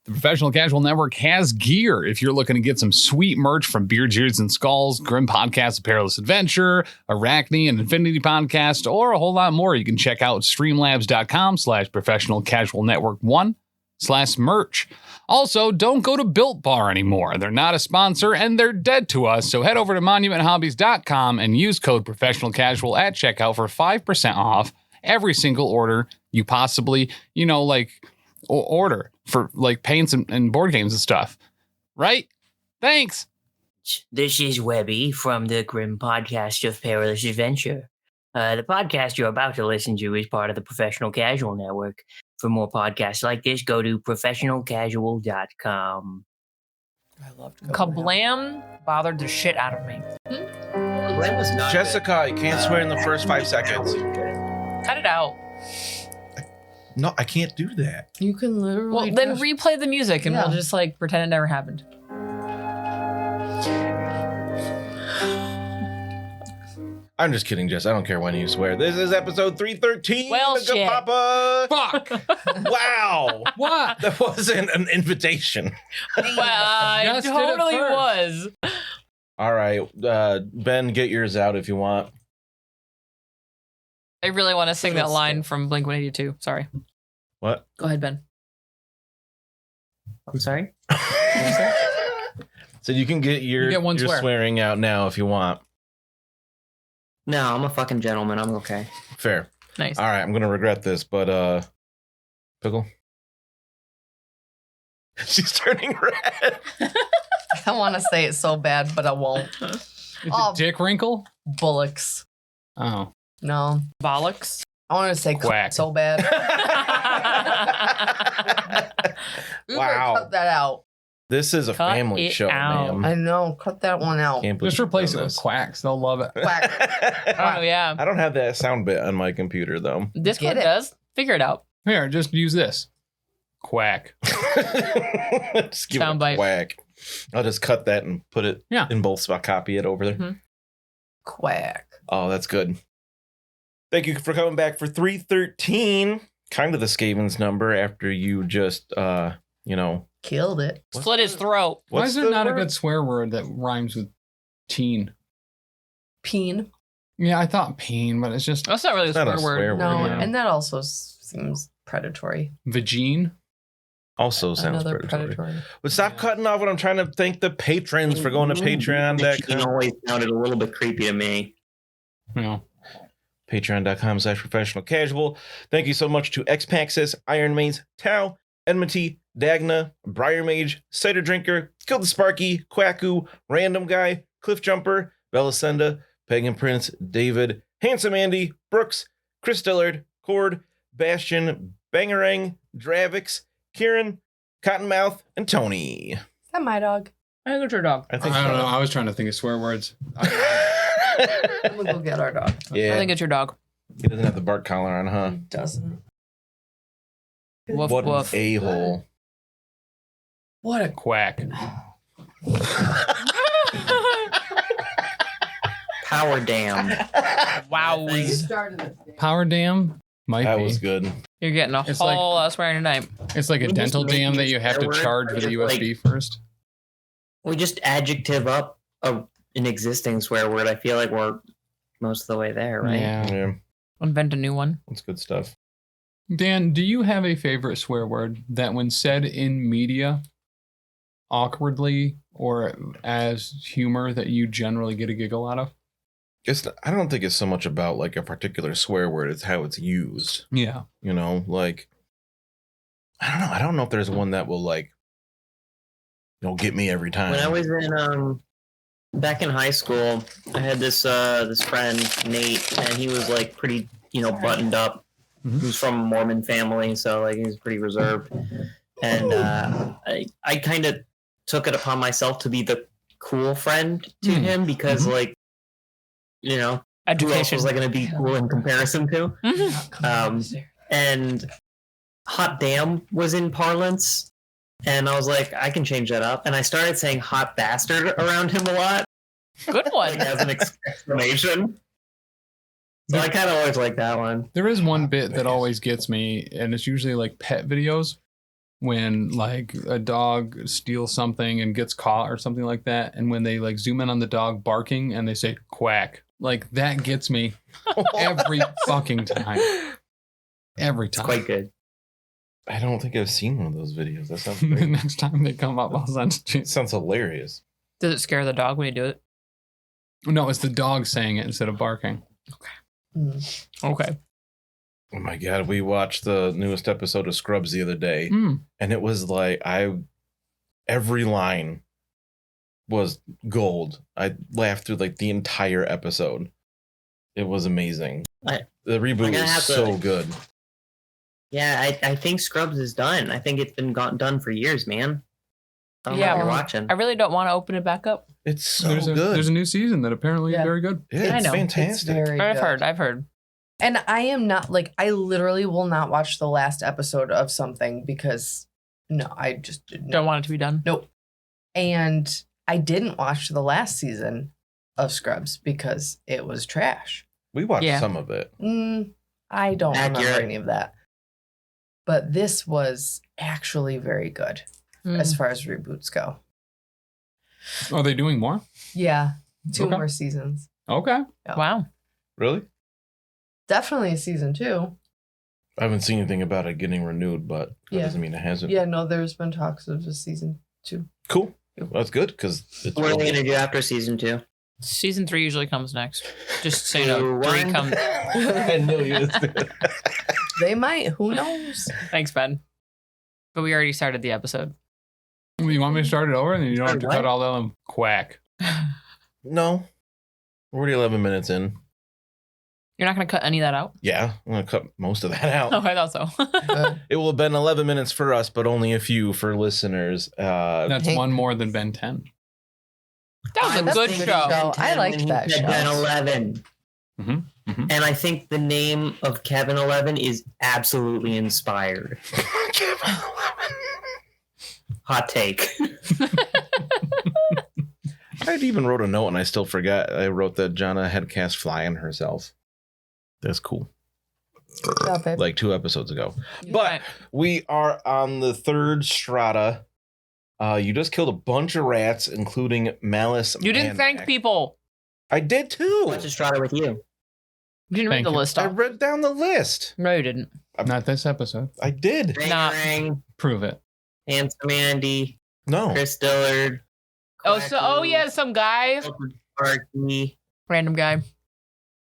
The Professional Casual Network has gear. If you're looking to get some sweet merch from Beards, Ears, and Skulls, Grim Podcast, A Perilous Adventure, Arachne, and Infinity Podcast, or a whole lot more, you can check out streamlabs.com/professionalcasualnetwork1/merch. Also, don't go to Built Bar anymore. They're not a sponsor, and they're dead to us. So head over to monumenthobbies.com and use code professionalcasual at checkout for 5% off every single order you possibly, order for like paints and board games and stuff. Right? Thanks. This is Webbie from the Grim Podcast of Perilous Adventure. The podcast you're about to listen to is part of the Professional Casual Network. For more podcasts like this, go to professionalcasual.com. I loved Kablam bothered the shit out of me. Jessica, you can't swear in the first 5 seconds. Cut it out. No, I can't do that. You can literally. Well, then replay the music and we'll just pretend it never happened. I'm just kidding, Jess. I don't care when you swear. This is episode 313. Well, shit. Papa. Fuck. Wow. What? That wasn't an invitation. Well, it totally was. All right. Ben, get yours out if you want. I really want to sing that line from Blink-182. Sorry. What? Go ahead, Ben. I'm sorry? So you can get your swearing out now if you want. No, I'm a fucking gentleman. I'm okay. Fair. Nice. All right, I'm going to regret this, but Pickle? She's turning red. I want to say it so bad, but I won't. Is it Dick Wrinkle? Bullocks. Oh. No. Bollocks? I want to say Quack so bad. We better cut that out. This is a family show, ma'am. I know. Cut that one out. Just replace it with quacks. They'll love it. Quack. Oh, yeah. I don't have that sound bit on my computer, though. Discord does. Figure it out. Here, just use this. Quack. Just give it a quack. I'll just cut that and put it in both spots. Copy it over there. Mm-hmm. Quack. Oh, that's good. Thank you for coming back for 313. Kind of the Skaven's number after you just, killed it. Slit his throat. Why is there not a good swear word that rhymes with teen? Peen. Yeah, I thought peen, but it's just... That's not really a swear word. No, and that also seems predatory. Vagine? Also sounds predatory. But stop cutting off when I'm trying to thank the patrons for going to Patreon.com. It always sounded a little bit creepy to me. Yeah. Patreon.com/professionalcasual. Thank you so much to Xpaxis, Iron Maze, Tau, Enmity, Dagna, Briar Mage, Cider Drinker, Kilted Sparky, Kuaku, RandomGuy, Cliffjumper, Belisenda, Pagan Prince, David, Handsome Andy, Brooks, Chris Dillard, Cord, Bastion, Bangarang, Dravix, Kieran, Cottonmouth, and Tony. Is that my dog? I think it's your dog. I don't know. I was trying to think of swear words. I'm gonna go get our dog. Yeah. I think it's your dog. He doesn't have the bark collar on, huh? He doesn't. Woof, what woof. an a-hole. What a quack. Power Dam. Wow. Power Dam? That was good. You're getting a whole lot of swearing tonight. It's like a dental dam that you have to charge with a USB first. We just adjective up an existing swear word. I feel like we're most of the way there, right? Yeah. Invent a new one. That's good stuff. Dan, do you have a favorite swear word that when said in media awkwardly or as humor that you generally get a giggle out of? I don't think it's so much about like a particular swear word. It's how it's used. Yeah. I don't know. I don't know if there's one that will get me every time. When I was in back in high school, I had this friend Nate, and he was like pretty buttoned up. Mm-hmm. He was from a Mormon family, so like he was pretty reserved. And I kind of took it upon myself to be the cool friend to him because who else was I going to be cool in comparison to? And hot damn was in parlance. And I was like, I can change that up. And I started saying hot bastard around him a lot. Good one. As an exclamation. So I kind of always like that one. There is one bit that always gets me, and it's usually like pet videos when like a dog steals something and gets caught or something like that, and when they like zoom in on the dog barking and they say quack, like that gets me every fucking time. Every It's time. quite good. I don't think I've seen one of those videos. That sounds The great. next time they come up, I'll send it to you. It sounds hilarious. Does it scare the dog when you do it? No, it's the dog saying it instead of barking. Mm. Okay. Oh my god, we watched the newest episode of Scrubs the other day, and it was like every line was gold. I laughed through like the entire episode. It was amazing. The reboot is so good. Yeah, I think Scrubs is done. I think it's been done for years, man. I don't know Yeah, what you're watching. I really don't want to open it back up. It's so There's good. a new season that apparently is Yeah. very good. Yeah, I it's know. fantastic. It's very good. I've heard. And I am not like, I literally will not watch the last episode of something because no, I just Don't want it to be done. Nope. And I didn't watch the last season of Scrubs because it was trash. We watched Yeah. some of it. I don't remember Accurate. any of that. But this was actually very good Mm. as far as reboots go. Are they doing more? Yeah. 2 Okay. more seasons. Okay. Wow. Really? Definitely season 2. I haven't seen anything about it getting renewed, but that Yeah. doesn't mean it hasn't. Yeah, no, there's been talks of a season 2. Cool. Well, that's good because it's What are they going to do after season 2? Season 3 usually comes next. Just so you know, 3 One. comes. I knew you was doing it. They might. Who knows? Thanks, Ben. But we already started the episode. You want me to start it over and then you don't have to What? cut all that and quack. No. We're already 11 minutes in. You're not going to cut any of that out? Yeah, I'm going to cut most of that out. Oh, I thought so. It will have been 11 minutes for us, but only a few for listeners. That's Hey. one more than Ben 10. That was a That's good a good show. show. I liked that show. Kevin 11. Mhm, mhm. And I think the name of Kevin 11 is absolutely inspired. Hot take. I even wrote a note and I still forgot. I wrote that Jana had cast flying herself. That's cool. Good job, babe. Like 2 episodes ago. But we are on the 3rd strata. You just killed a bunch of rats, including Malice. You didn't thank Maniac. people. I did too. What's Estrada with you? You didn't Thank read the you. list I off. read down the list. No, you didn't. Not this episode. I did. Nah. Bangarang, Prove it. Handsome Andy, No. Chris Dillard. Oh, yeah, some guy. Sparky. Random guy.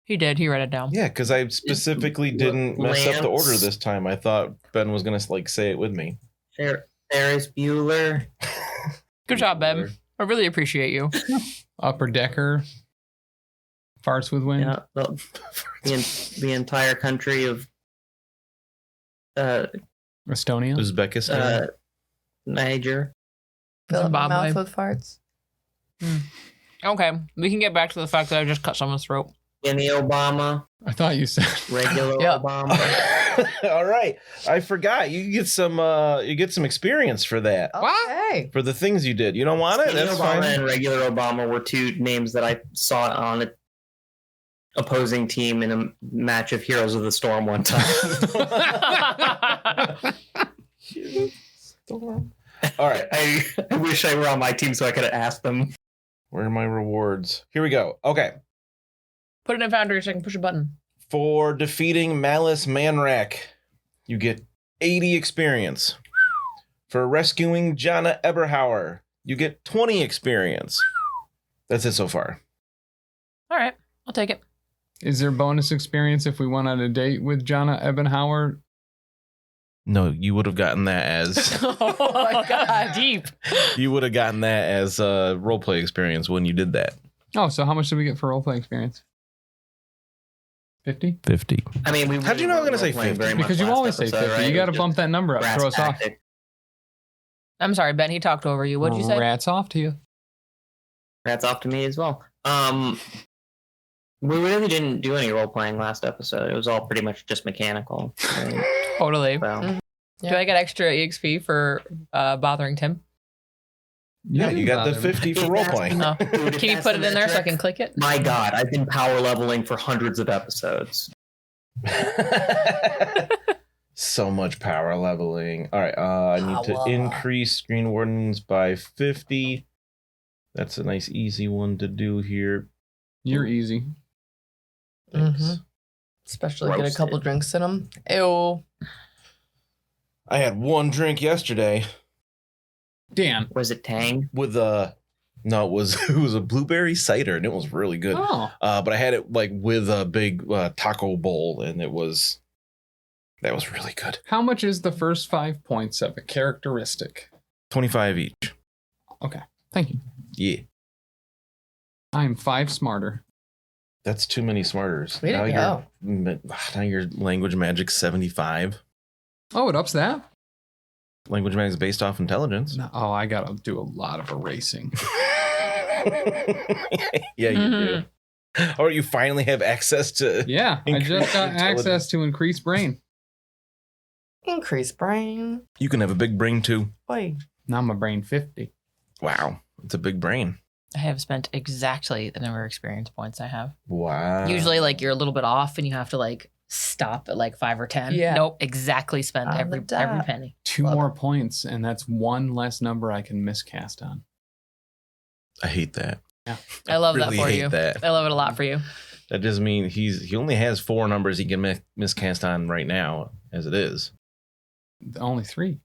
He did. He read it down. Yeah, because I specifically didn't mess up the Lance. order this time. I thought Ben was gonna like say it with me. Ferris Bueller. Good job, Ben. I really appreciate you. Upper Decker. Farts with wind. Yeah, the entire country of Estonia. Uzbekistan. Niger. Fill up my Zimbabwe. mouth with farts. Okay, we can get back to the fact that I just cut someone's throat. Any Obama. I thought you said. Regular Yeah. Obama. All right, I forgot. You get some experience for that. Okay. For the things you did. You don't want it? Skinny That's Obama fine. and regular Obama were 2 names that I saw on an opposing team in a match of Heroes of the Storm one time. All right. I wish I were on my team so I could have asked them. Where are my rewards? Here we go. Okay. Put it in Foundry so I can push a button. For defeating Malice Manrak, you get 80 experience. For rescuing Jana Eberhauer, you get 20 experience. That's it so far. All right, I'll take it. Is there bonus experience if we went on a date with Jana Ebenhauer? No, you would have gotten that as Oh my god, deep. you would have gotten that as a roleplay experience when you did that. Oh, so how much did we get for roleplay experience? 50? 50. I mean, we How'd you know I was gonna say weren't playing 50? very much Because you last always say episode, 50. right? You got to It was bump that number up. just Throw us off. tactic. I'm sorry, Ben. He talked over you. What'd you say? Rats off to you. That's off to me as well. We really didn't do any role playing last episode. It was all pretty much just mechanical. Right? Totally. So, Do I get extra EXP for bothering Tim? Yeah, you got the bother me. 50 for roleplaying. No. Dude, if Can you that's put the it in there so I metric, can click it? My God, I've been power leveling for hundreds of episodes. So much power leveling. All right, I need to increase Greenwardens by 50. That's a nice easy one to do here. You're easy. Thanks. Especially get a Roasted. couple drinks in them. Ew. I had one drink yesterday Dan. Was it Tang? with a no, it was a blueberry cider and it was really good. Oh. But I had it like with a big taco bowl and that was really good. How much is the first 5 points of a characteristic? 25 each. Okay. Thank you. Yeah. I'm 5 smarter. That's too many smarters. Way to go. Now your language magic's 75. Oh, it ups that? Language magic is based off intelligence. No, oh, I gotta do a lot of erasing. Yeah, you do. Or you finally have access to. Yeah, I just got Intelligence. access to increased brain. Increase brain. You can have a big brain too. Boy. Now my brain 50. Wow, it's a big brain. I have spent exactly the number of experience points I have. Wow. Usually, like, you're a little bit off and you have to, like, stop at, like, 5 or 10. Yeah. Nope, exactly spent On the every dot. penny. 2 Love more points, and that's 1 less number I can miscast on. I hate that. I love really that for hate you. that. I love it a lot for you. That just means he only has 4 numbers he can miscast on right now, as it is. Only 3.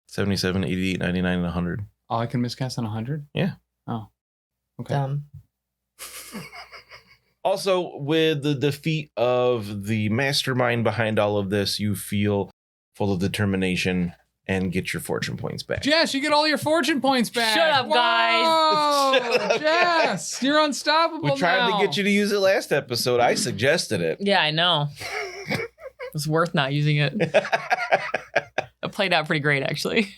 77, 88, 99, and 100. Oh, I can miscast on 100? Yeah. Oh. Okay. Dumb. Also, with the defeat of the mastermind behind all of this, you feel full of determination and get your fortune points back. Jess, you get all your fortune points back. Shut up, guys. Whoa, Shut up, Jess, you're unstoppable We tried now. to get you to use it last episode. I suggested it. Yeah, I know. It's worth not using it. It played out pretty great, actually.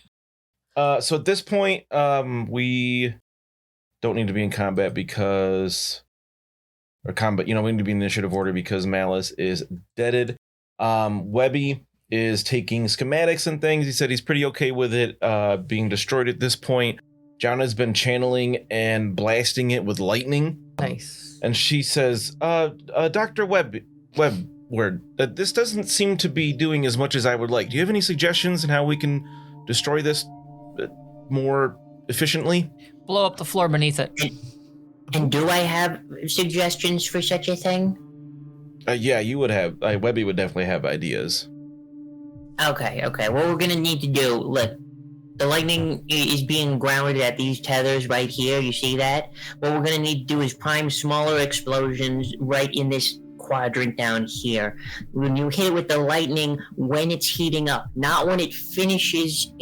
So at this point, we don't need to be in combat because... Or combat, we need to be in initiative order because Malice is deaded. Webbie is taking schematics and things. He said he's pretty okay with it being destroyed at this point. Jana's been channeling and blasting it with lightning. Nice. And she says, Dr. Webward, this doesn't seem to be doing as much as I would like. Do you have any suggestions on how we can destroy this more efficiently? Blow up the floor beneath it. And do I have suggestions for such a thing? Yeah, you would have. Webbie would definitely have ideas. Okay. What we're gonna need to do, look, the lightning is being grounded at these tethers right here. You see that? What we're gonna need to do is prime smaller explosions right in this quadrant down here. When you hit it with the lightning, when it's heating up, not when it finishes,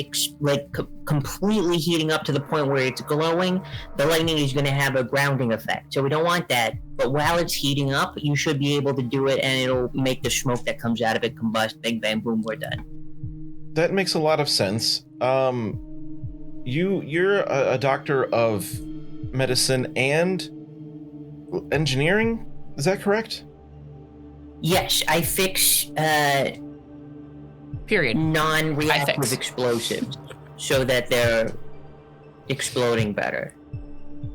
completely heating up to the point where it's glowing. The lightning is going to have a grounding effect, so we don't want that. But while it's heating up, you should be able to do it, and it'll make the smoke that comes out of it combust. Big bang boom, we're done. That makes a lot of sense. You're a doctor of medicine and engineering, is that correct? Yes, I fix Period. I non-reactive fix. explosives so that they're exploding better.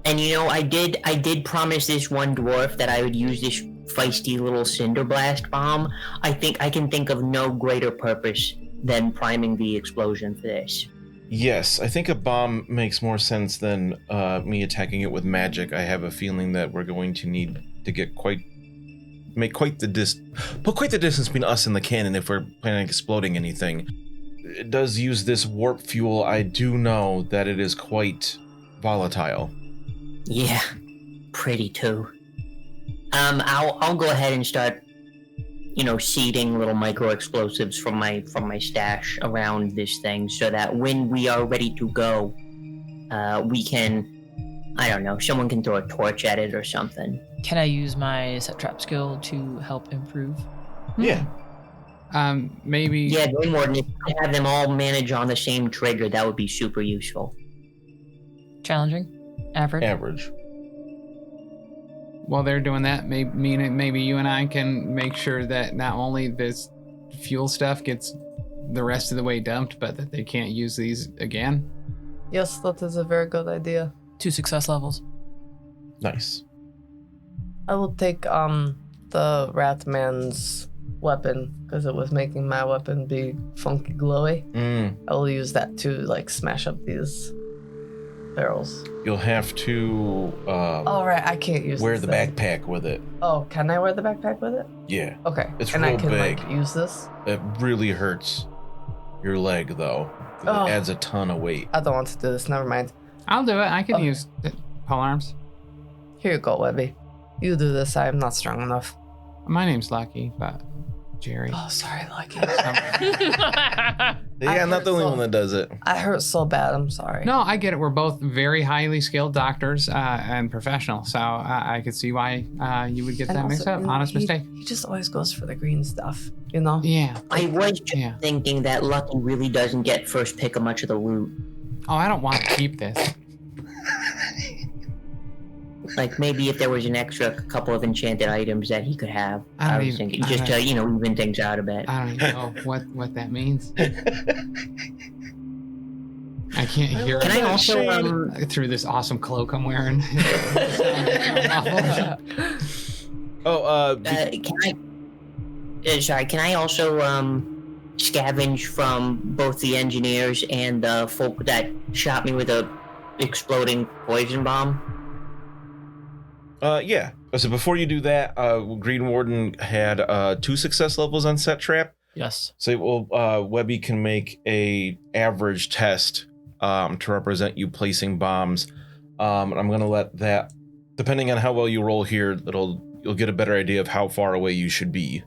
And I did promise this one dwarf that I would use this feisty little cinder blast bomb. I think I can think of no greater purpose than priming the explosion for this. Yes, I think a bomb makes more sense than me attacking it with magic. I have a feeling that we're going to need to get put quite the distance between us and the cannon if we're planning on exploding anything. It does use this warp fuel. I do know that it is quite volatile. Yeah, pretty too. I'll go ahead and start, seeding little micro explosives from my stash around this thing, so that when we are ready to go, we can, I don't know, someone can throw a torch at it or something. Can I use my set trap skill to help improve? Yeah. Maybe. Yeah, Greenwarden, if you could have them all manage on the same trigger, that would be super useful. Challenging? Average? Average. While they're doing that, maybe you and I can make sure that not only this fuel stuff gets the rest of the way dumped, but that they can't use these again. Yes, that is a very good idea. 2 success levels. Nice. I will take the Ratman's weapon because it was making my weapon be funky glowy. I will use that to like smash up these barrels. You'll have to Oh right, I can't use wear this the thing. backpack with it. Oh, can I wear the backpack with it? Yeah. Okay. It's and real I can big. like use this. It really hurts your leg though. It Oh. adds a ton of weight. I don't want to do this. Never mind. I'll do it. I can use pole arms. Here you go, Webbie. You do this. I am not strong enough. My name's Lucky, but Jari. Oh, sorry, Lucky. Yeah, I'm not the only one that does it. I hurt so bad. I'm sorry. No, I get it. We're both very highly skilled doctors and professionals, so I could see why you would get And that also, mixed up. you know, Honest mistake. He just always goes for the green stuff, you know? Yeah. I was just Yeah. thinking that Lucky really doesn't get first pick of much of the loot. Oh, I don't want to keep this. Like maybe if there was an extra couple of enchanted items that he could have. I don't was even- thinking I just don't- to even things out a bit. I don't even know what that means. I can't hear Can I it also through this awesome cloak I'm wearing. Can I also scavenge from both the engineers and the folk that shot me with a exploding poison bomb? Yeah. So before you do that, Greenwarden had 2 success levels on set trap. Yes. So Webbie can make a average test to represent you placing bombs. And I'm gonna let that, depending on how well you roll here, you'll get a better idea of how far away you should be.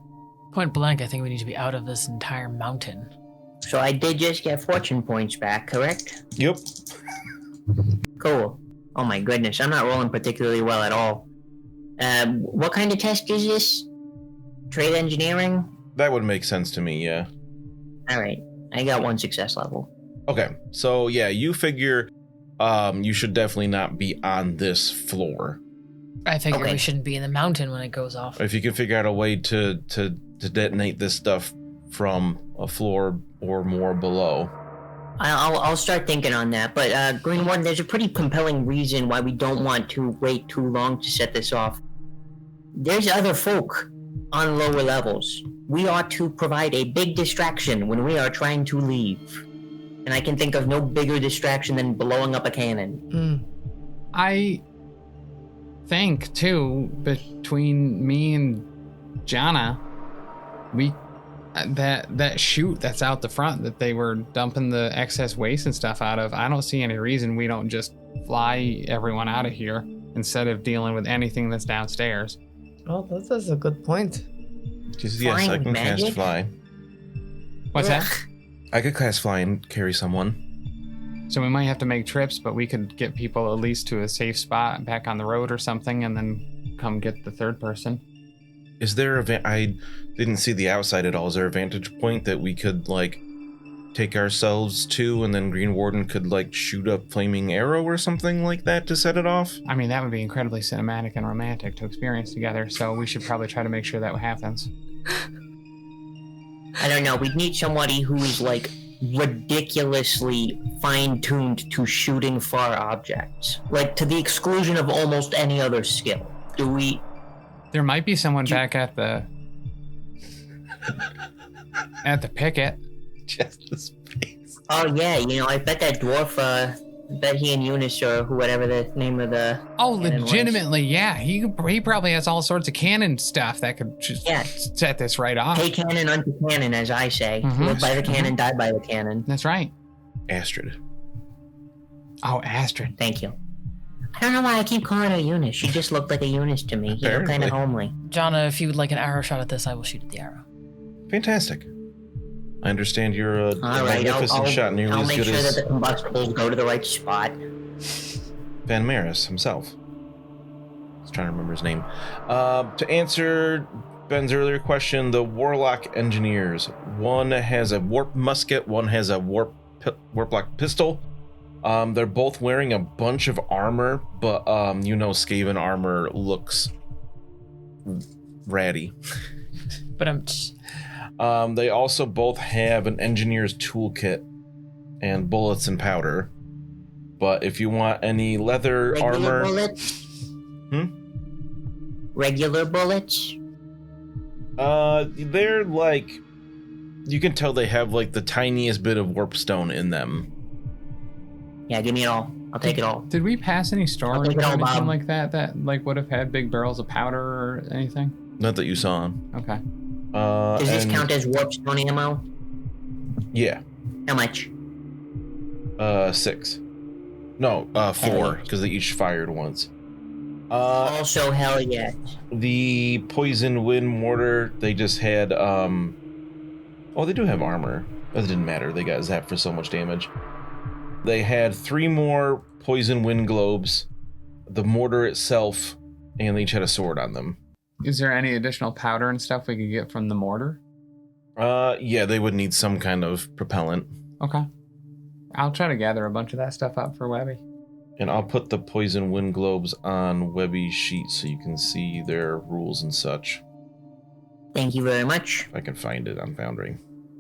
Point blank, I think we need to be out of this entire mountain. So I did just get fortune points back, correct? Yep. Cool. Oh my goodness, I'm not rolling particularly well at all. What kind of test is this? Trade engineering? That would make sense to me, yeah. Alright, I got 1 success level. Okay, so yeah, you figure you should definitely not be on this floor. I figure Okay. we shouldn't be in the mountain when it goes off. If you can figure out a way to detonate this stuff from a floor or more below. I'll start thinking on that, but Greenwarden, there's a pretty compelling reason why we don't want to wait too long to set this off. There's other folk on lower levels. We ought to provide a big distraction when we are trying to leave. And I can think of no bigger distraction than blowing up a cannon. I think too, between me and Jana, we that chute that's out the front that they were dumping the excess waste and stuff out of, I don't see any reason we don't just fly everyone out of here instead of dealing with anything that's downstairs. Oh, that is a good point. Yes, I Flying can magic? cast fly. What's that? I could cast fly and carry someone. So we might have to make trips, but we could get people at least to a safe spot back on the road or something and then come get the third person. Is there I didn't see the outside at all. Is there a vantage point that we could like take ourselves to, and then Greenwarden could like shoot a flaming arrow or something like that to set it off? I mean, that would be incredibly cinematic and romantic to experience together, so we should probably try to make sure that happens. I don't know, we'd need somebody who is like ridiculously fine-tuned to shooting far objects. Like to the exclusion of almost any other skill. There might be someone back at the picket. Just the space. Oh yeah, I bet that dwarf, I bet he and Eunice or whoever the name of the Oh, cannon was. legitimately, yeah. He probably has all sorts of cannon stuff that could just Yeah. set this right off. Pay cannon unto cannon, as I say. Mhm. Live by the cannon, die by the cannon. That's right. Astrid. Oh, Astrid. Thank you. I don't know why I keep calling her Eunice. She just looked like a Eunice to me. You know, kind Apparently. of homely. Jana, if you would like an arrow shot at this, I will shoot at the arrow. Fantastic. I understand you're a All right, magnificent shot, nearly I'll as make good sure as that the combustibles go to the right spot. Van Maris himself. I was trying to remember his name. To answer Ben's earlier question, the Warlock Engineers. One has a warp musket, one has a warp-lock pistol. They're both wearing a bunch of armor, but Skaven armor looks ratty. But They also both have an engineer's toolkit and bullets and powder. But if you want any leather Regular armor, bullets? Regular bullets? They're like, you can tell they have like the tiniest bit of warpstone in them. Yeah, give me it all. I'll take it all. Did we pass any stores I'll or take it all, anything Bob. like that like would have had big barrels of powder or anything? Not that you saw them. Okay. Does this count as warpstone ammo? Yeah. How much? 6. No, 4, because they each fired once. Also, hell yes. The poison wind mortar, they just had, oh, they do have armor. That didn't matter. They got zapped for so much damage. They had 3 more poison wind globes, the mortar itself, and they each had a sword on them. Is there any additional powder and stuff we could get from the mortar? Yeah, they would need some kind of propellant. Okay. I'll try to gather a bunch of that stuff up for Webbie. And I'll put the poison wind globes on Webbie's sheet so you can see their rules and such. Thank you very much. If I can find it on Foundry.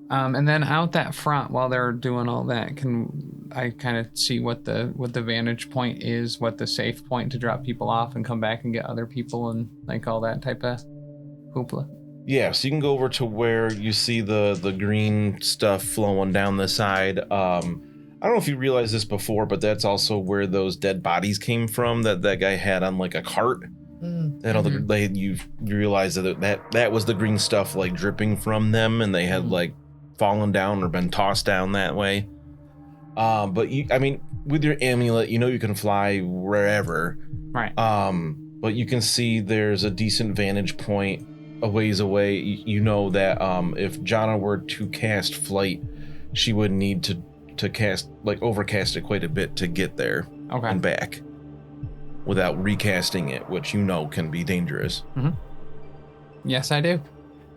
And then out that front, while they're doing all that, can I kind of see what the vantage point is, what the safe point to drop people off and come back and get other people and like all that type of hoopla? Yeah, so you can go over to where you see the green stuff flowing down the side. I don't know if you realized this before, but that's also where those dead bodies came from that guy had on like a cart. That all you realize that was the green stuff like dripping from them, and they had like fallen down or been tossed down that way. But with your amulet, you can fly wherever. Right. But you can see there's a decent vantage point a ways away. You know that if Jana were to cast flight, she would need to cast overcast it quite a bit to get there and back without recasting it, which can be dangerous. Yes, I do.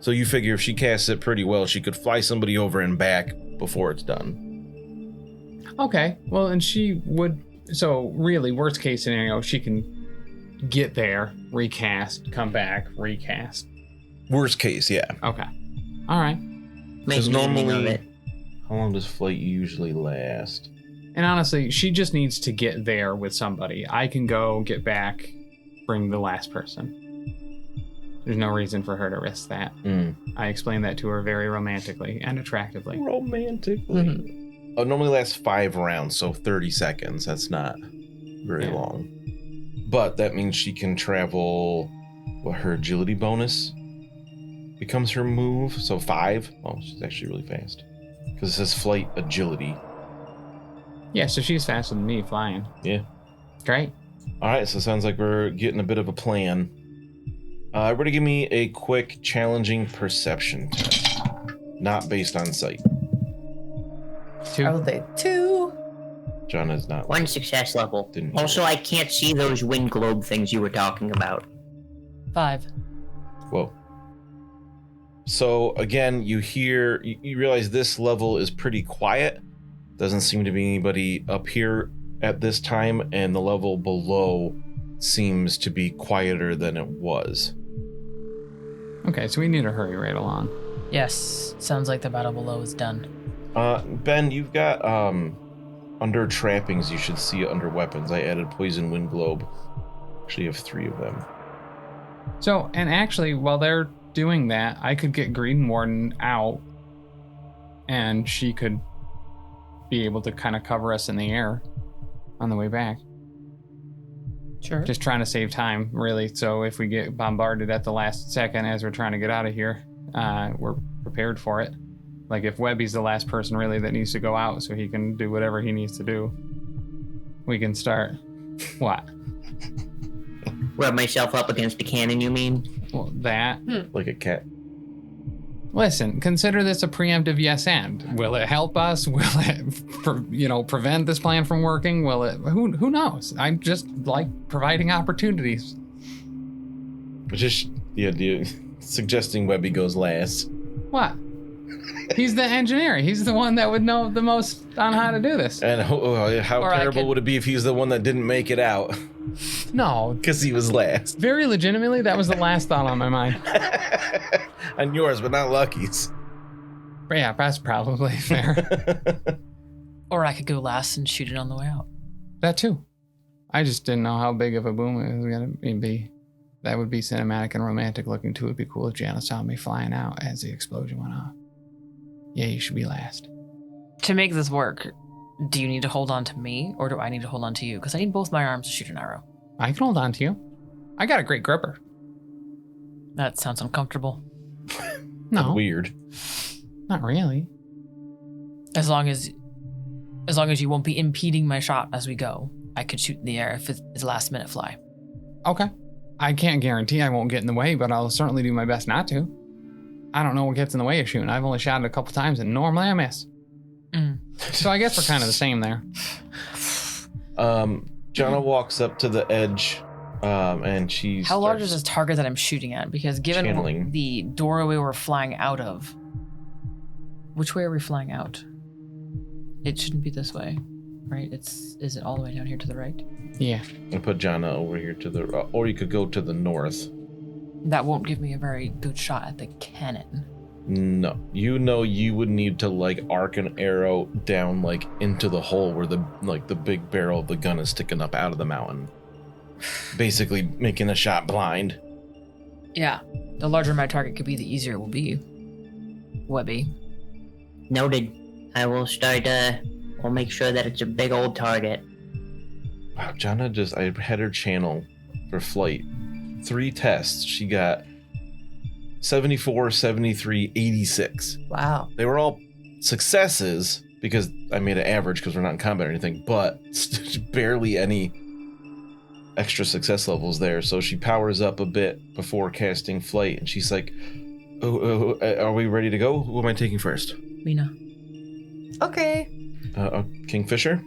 So you figure if she casts it pretty well, she could fly somebody over and back before it's done. Okay. Well, and she would. So really, worst case scenario, she can get there, recast, come back, recast. Worst case, yeah. Okay. All right. Make an evening of it. How long does flight usually last? And honestly, she just needs to get there with somebody. I can go, get back, bring the last person. There's no reason for her to risk that. I explained that to her very romantically and attractively. Romantically. Oh, normally lasts 5 rounds, so 30 seconds. That's not very long. But that means she can travel, her agility bonus becomes her move, so 5. Oh, she's actually really fast. Because it says flight agility. Yeah, so she's faster than me flying. Yeah. Great. All right, so it sounds like we're getting a bit of a plan. Everybody give me a quick challenging perception test. Not based on sight. 2. Are they 2? John is not. 1 success level. Didn't Also, I can't see those wind globe things you were talking about. 5. Whoa. So again, you realize this level is pretty quiet. Doesn't seem to be anybody up here at this time, and the level below seems to be quieter than it was. Okay, so we need to hurry right along. Yes, sounds like the battle below is done. Ben, you've got under trappings, you should see under weapons. I added poison wind globe. Actually, you have 3 of them. So, and actually, while they're doing that, I could get Greenwarden out, and she could be able to kind of cover us in the air on the way back. Sure. Just trying to save time, really. So if we get bombarded at the last second as we're trying to get out of here, we're prepared for it. Like if Webbie's the last person really that needs to go out so he can do whatever he needs to do, we can start. What? Rub myself up against the cannon, you mean? Well, that. Like a cat. Listen, consider this a preemptive yes and. Will it help us? Will it, prevent this plan from working? Will it? Who knows? I just like providing opportunities. Just the idea, suggesting Webbie goes last. What? He's the engineer. He's the one that would know the most on how to do this. And how terrible would it be if he's the one that didn't make it out? No. Because he was last. Very legitimately, that was the last thought on my mind. On yours, but not Lucky's. Yeah, that's probably fair. Or I could go last and shoot it on the way out. That too. I just didn't know how big of a boom it was going to be. That would be cinematic and romantic looking too. It'd be cool if Jana saw me flying out as the explosion went off. Yeah, you should be last. To make this work, do you need to hold on to me or do I need to hold on to you? Because I need both my arms to shoot an arrow. I can hold on to you. I got a great gripper. That sounds uncomfortable. No. Weird. Not really. As long as you won't be impeding my shot as we go, I could shoot in the air if it's a last minute fly. Okay. I can't guarantee I won't get in the way, but I'll certainly do my best not to. I don't know what gets in the way of shooting. I've only shot it a couple times and normally I miss. So I guess we're kind of the same there. Jana walks up to the edge, and she's... How large is this target that I'm shooting at? Because given Channeling. the doorway we're flying out of, which way are we flying out? It shouldn't be this way, right? Is it all the way down here to the right? Yeah. And put Jana over here to the... or you could go to the north. That won't give me a very good shot at the cannon. No. You know you would need to, like, arc an arrow down, like, into the hole where the big barrel of the gun is sticking up out of the mountain. Basically making the shot blind. Yeah. The larger my target could be, the easier it will be. Webbie. Noted. I will start, we'll make sure that it's a big old target. Wow, Jana I had her channel for flight. 3 tests. She got 74, 73, 86. Wow. They were all successes because I made an average because we're not in combat or anything, but barely any extra success levels there. So she powers up a bit before casting flight, and she's like, are we ready to go? Who am I taking first? Mina. Okay. Kingfisher?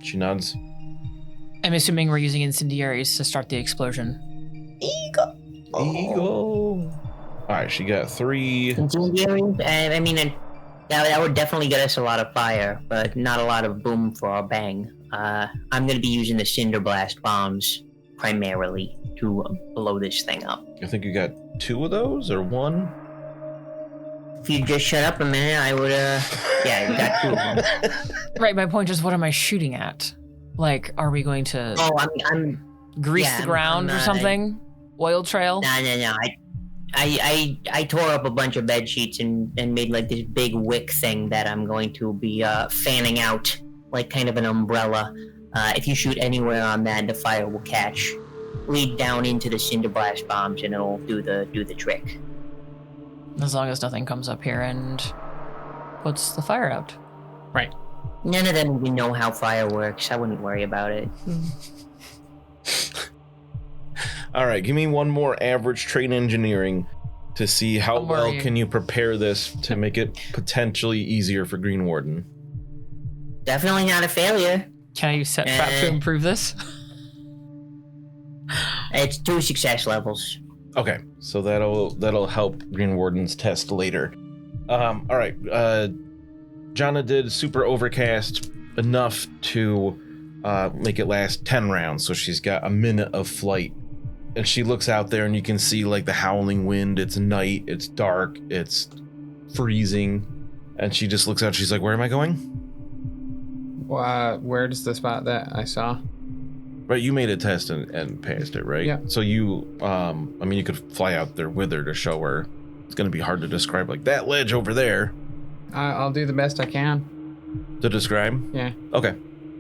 She nods. I'm assuming we're using incendiaries to start the explosion. Eagle. Eagle. All right, she got 3. Incendiaries? I mean, that would definitely get us a lot of fire, but not a lot of boom for our bang. I'm going to be using the Cinder Blast bombs primarily to blow this thing up. I think you got 2 of those or 1? If you just shut up a minute, I would, yeah, you got 2 of them. Right, my point is, what am I shooting at? Like, are we going to Oh, I'm grease yeah, the ground I'm or something? Oil trail? No. I tore up a bunch of bed sheets and made like this big wick thing that I'm going to be fanning out like kind of an umbrella. If you shoot anywhere on that, the fire will catch, lead down into the Cinder Blast bombs, and it'll do the trick. As long as nothing comes up here and puts the fire out. Right. None of them even know how fire works. I wouldn't worry about it. All right, give me one more average train engineering to see how Don't well worry. can you prepare this to make it potentially easier for Greenwarden. Definitely not a failure. Can I use set trap to improve this? It's 2 success levels. Okay, so that'll help Greenwarden's test later. All right, Jana did super overcast enough to make it last 10 rounds, so she's got a minute of flight. And she looks out there and you can see like the howling wind. It's night, it's dark, it's freezing. And she just looks out, she's like, where am I going? Where does the spot that I saw? Right, you made a test and passed it, right? Yeah. So you, I mean, you could fly out there with her to show her. It's going to be hard to describe, like that ledge over there. I'll do the best I can. To describe? Yeah. Okay.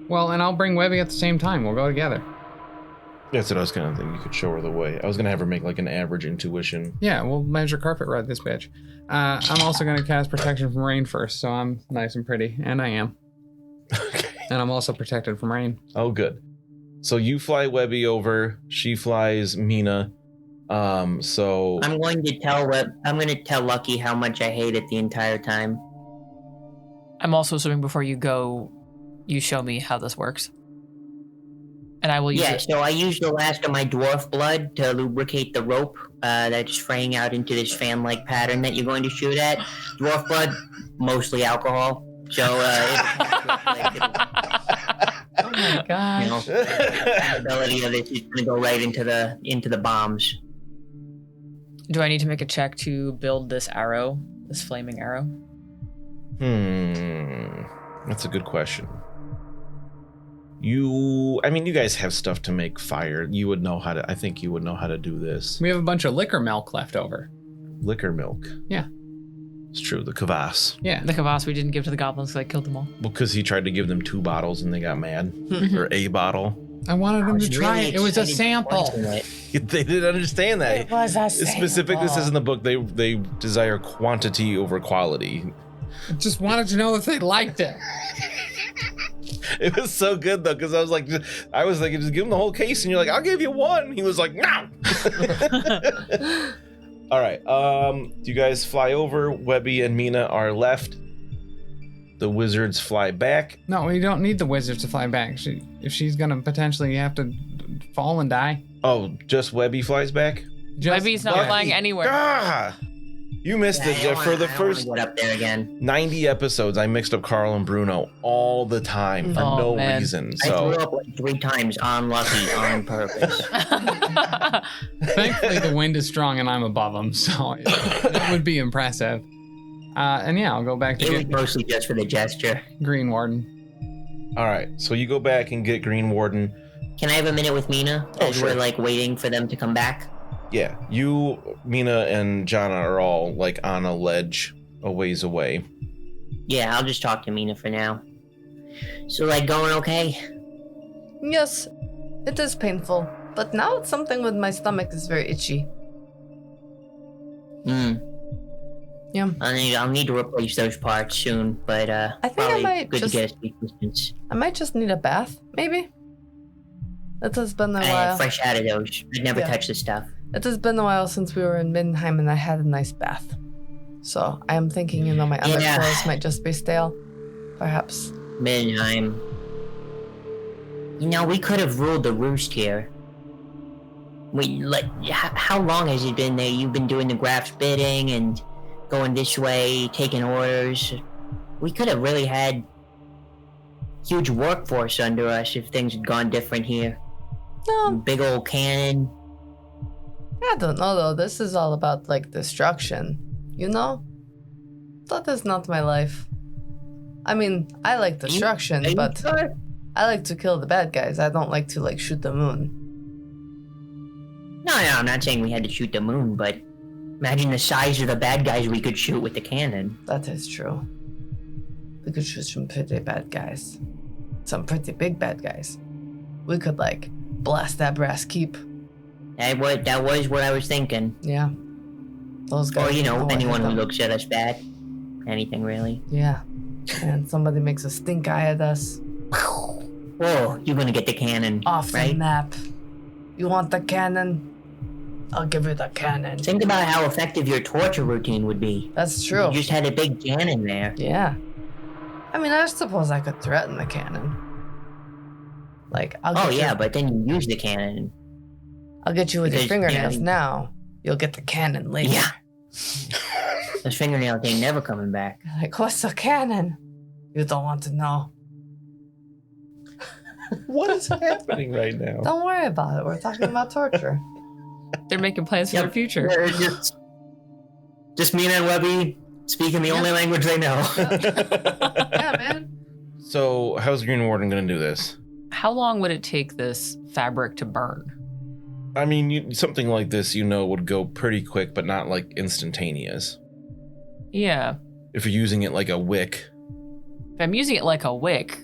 Well, and I'll bring Webbie at the same time. We'll go together. That's what I was kind of thinking. You could show her the way. I was going to have her make like an average intuition. Yeah, we'll measure carpet ride this bitch. I'm also going to cast protection from rain first, so I'm nice and pretty. And I am. Okay. And I'm also protected from rain. Oh, good. So you fly Webbie over. She flies Mina. So I'm going to tell Lucky how much I hate it the entire time. I'm also assuming before you go, you show me how this works. And I will use it. So I used the last of my dwarf blood to lubricate the rope that's fraying out into this fan-like pattern that you're going to shoot at. Dwarf blood, mostly alcohol. So Oh my god. you know, the ability of it is going to go right into the bombs. Do I need to make a check to build this arrow, this flaming arrow? That's a good question. You guys have stuff to make fire. You would know how to, I think you would know how to do this. We have a bunch of liquor milk left over. Liquor milk. Yeah. It's true. The kvass. Yeah. The kvass we didn't give to the goblins because I killed them all. Because he tried to give them 2 bottles and they got mad. Or a bottle. I wanted them to try it. It was a sample. They didn't understand that. It was a It specifically says in the book they desire quantity over quality. I just wanted to know if they liked it. It was so good though, because I was thinking, just give him the whole case, and you're like, I'll give you 1. He was like, no. All right. You guys fly over. Webbie and Mina are left. The wizards fly back. No, we don't need the wizards to fly back. If she's gonna potentially have to fall and die. Oh, just Webbie flies back? Webbie's not flying anywhere. Ah! You missed it. For the first get up there again. 90 episodes, I mixed up Carl and Bruno all the time for no reason. I So threw up like 3 times on Lucky on purpose. Thankfully, the wind is strong and I'm above them, so it would be impressive. And yeah, I'll go back to It was get mostly just for the gesture. Greenwarden. all right, so you go back and get Greenwarden. Can I have a minute with Mina as sure. we're like waiting for them to come back? Yeah, you, Mina, and Jana are all like on a ledge a ways away. Yeah, I'll just talk to Mina for now. So like going okay? Yes, it is painful, but now it's something with my stomach is very itchy. Yeah. I'll need to replace those parts soon, but I think probably I might good just- to get a speak distance. I might just need a bath, maybe. It has been a while. Fresh out of those. I'd never Yeah. touch the stuff. It has been a while since we were in Middenheim and I had a nice bath. So I am thinking, my underclothes might just be stale. Perhaps. Middenheim. We could have ruled the roost here. How long has it been there? You've been doing the Graf's bidding and going this way, taking orders. We could have really had huge workforce under us if things had gone different here. No, Big old cannon. I don't know though. This is all about destruction. That is not my life. I mean, I like destruction, Are you but sure? I like to kill the bad guys. I don't like to shoot the moon. No, I'm not saying we had to shoot the moon, but imagine the size of the bad guys we could shoot with the cannon. That is true. We could shoot some pretty bad guys. Some pretty big bad guys. We could blast that brass keep. That was what I was thinking. Yeah. Those Or, guys. don't know what anyone hit who them. looks at us bad. Anything really. Yeah. And somebody makes a stink eye at us. Whoa, you're gonna get the cannon, Off the right? map. You want the cannon? I'll give you the cannon. Think about how effective your torture routine would be. That's true. You just had a big cannon there. Yeah. I mean, I suppose I could threaten the cannon. I'll Oh get yeah, you, but then you use the cannon. I'll get you with your Because, fingernails now. You'll get the cannon later. Yeah. Those fingernails ain't never coming back. What's a cannon? You don't want to know. What is happening right now? Don't worry about it. We're talking about torture. They're making plans for their future. Just Mina and Webbie speaking the only language they know. Yeah, man. So, how's Greenwarden gonna do this? How long would it take this fabric to burn? I mean, something like this, would go pretty quick, but not instantaneous. Yeah. If you're using it like a wick. If I'm using it like a wick,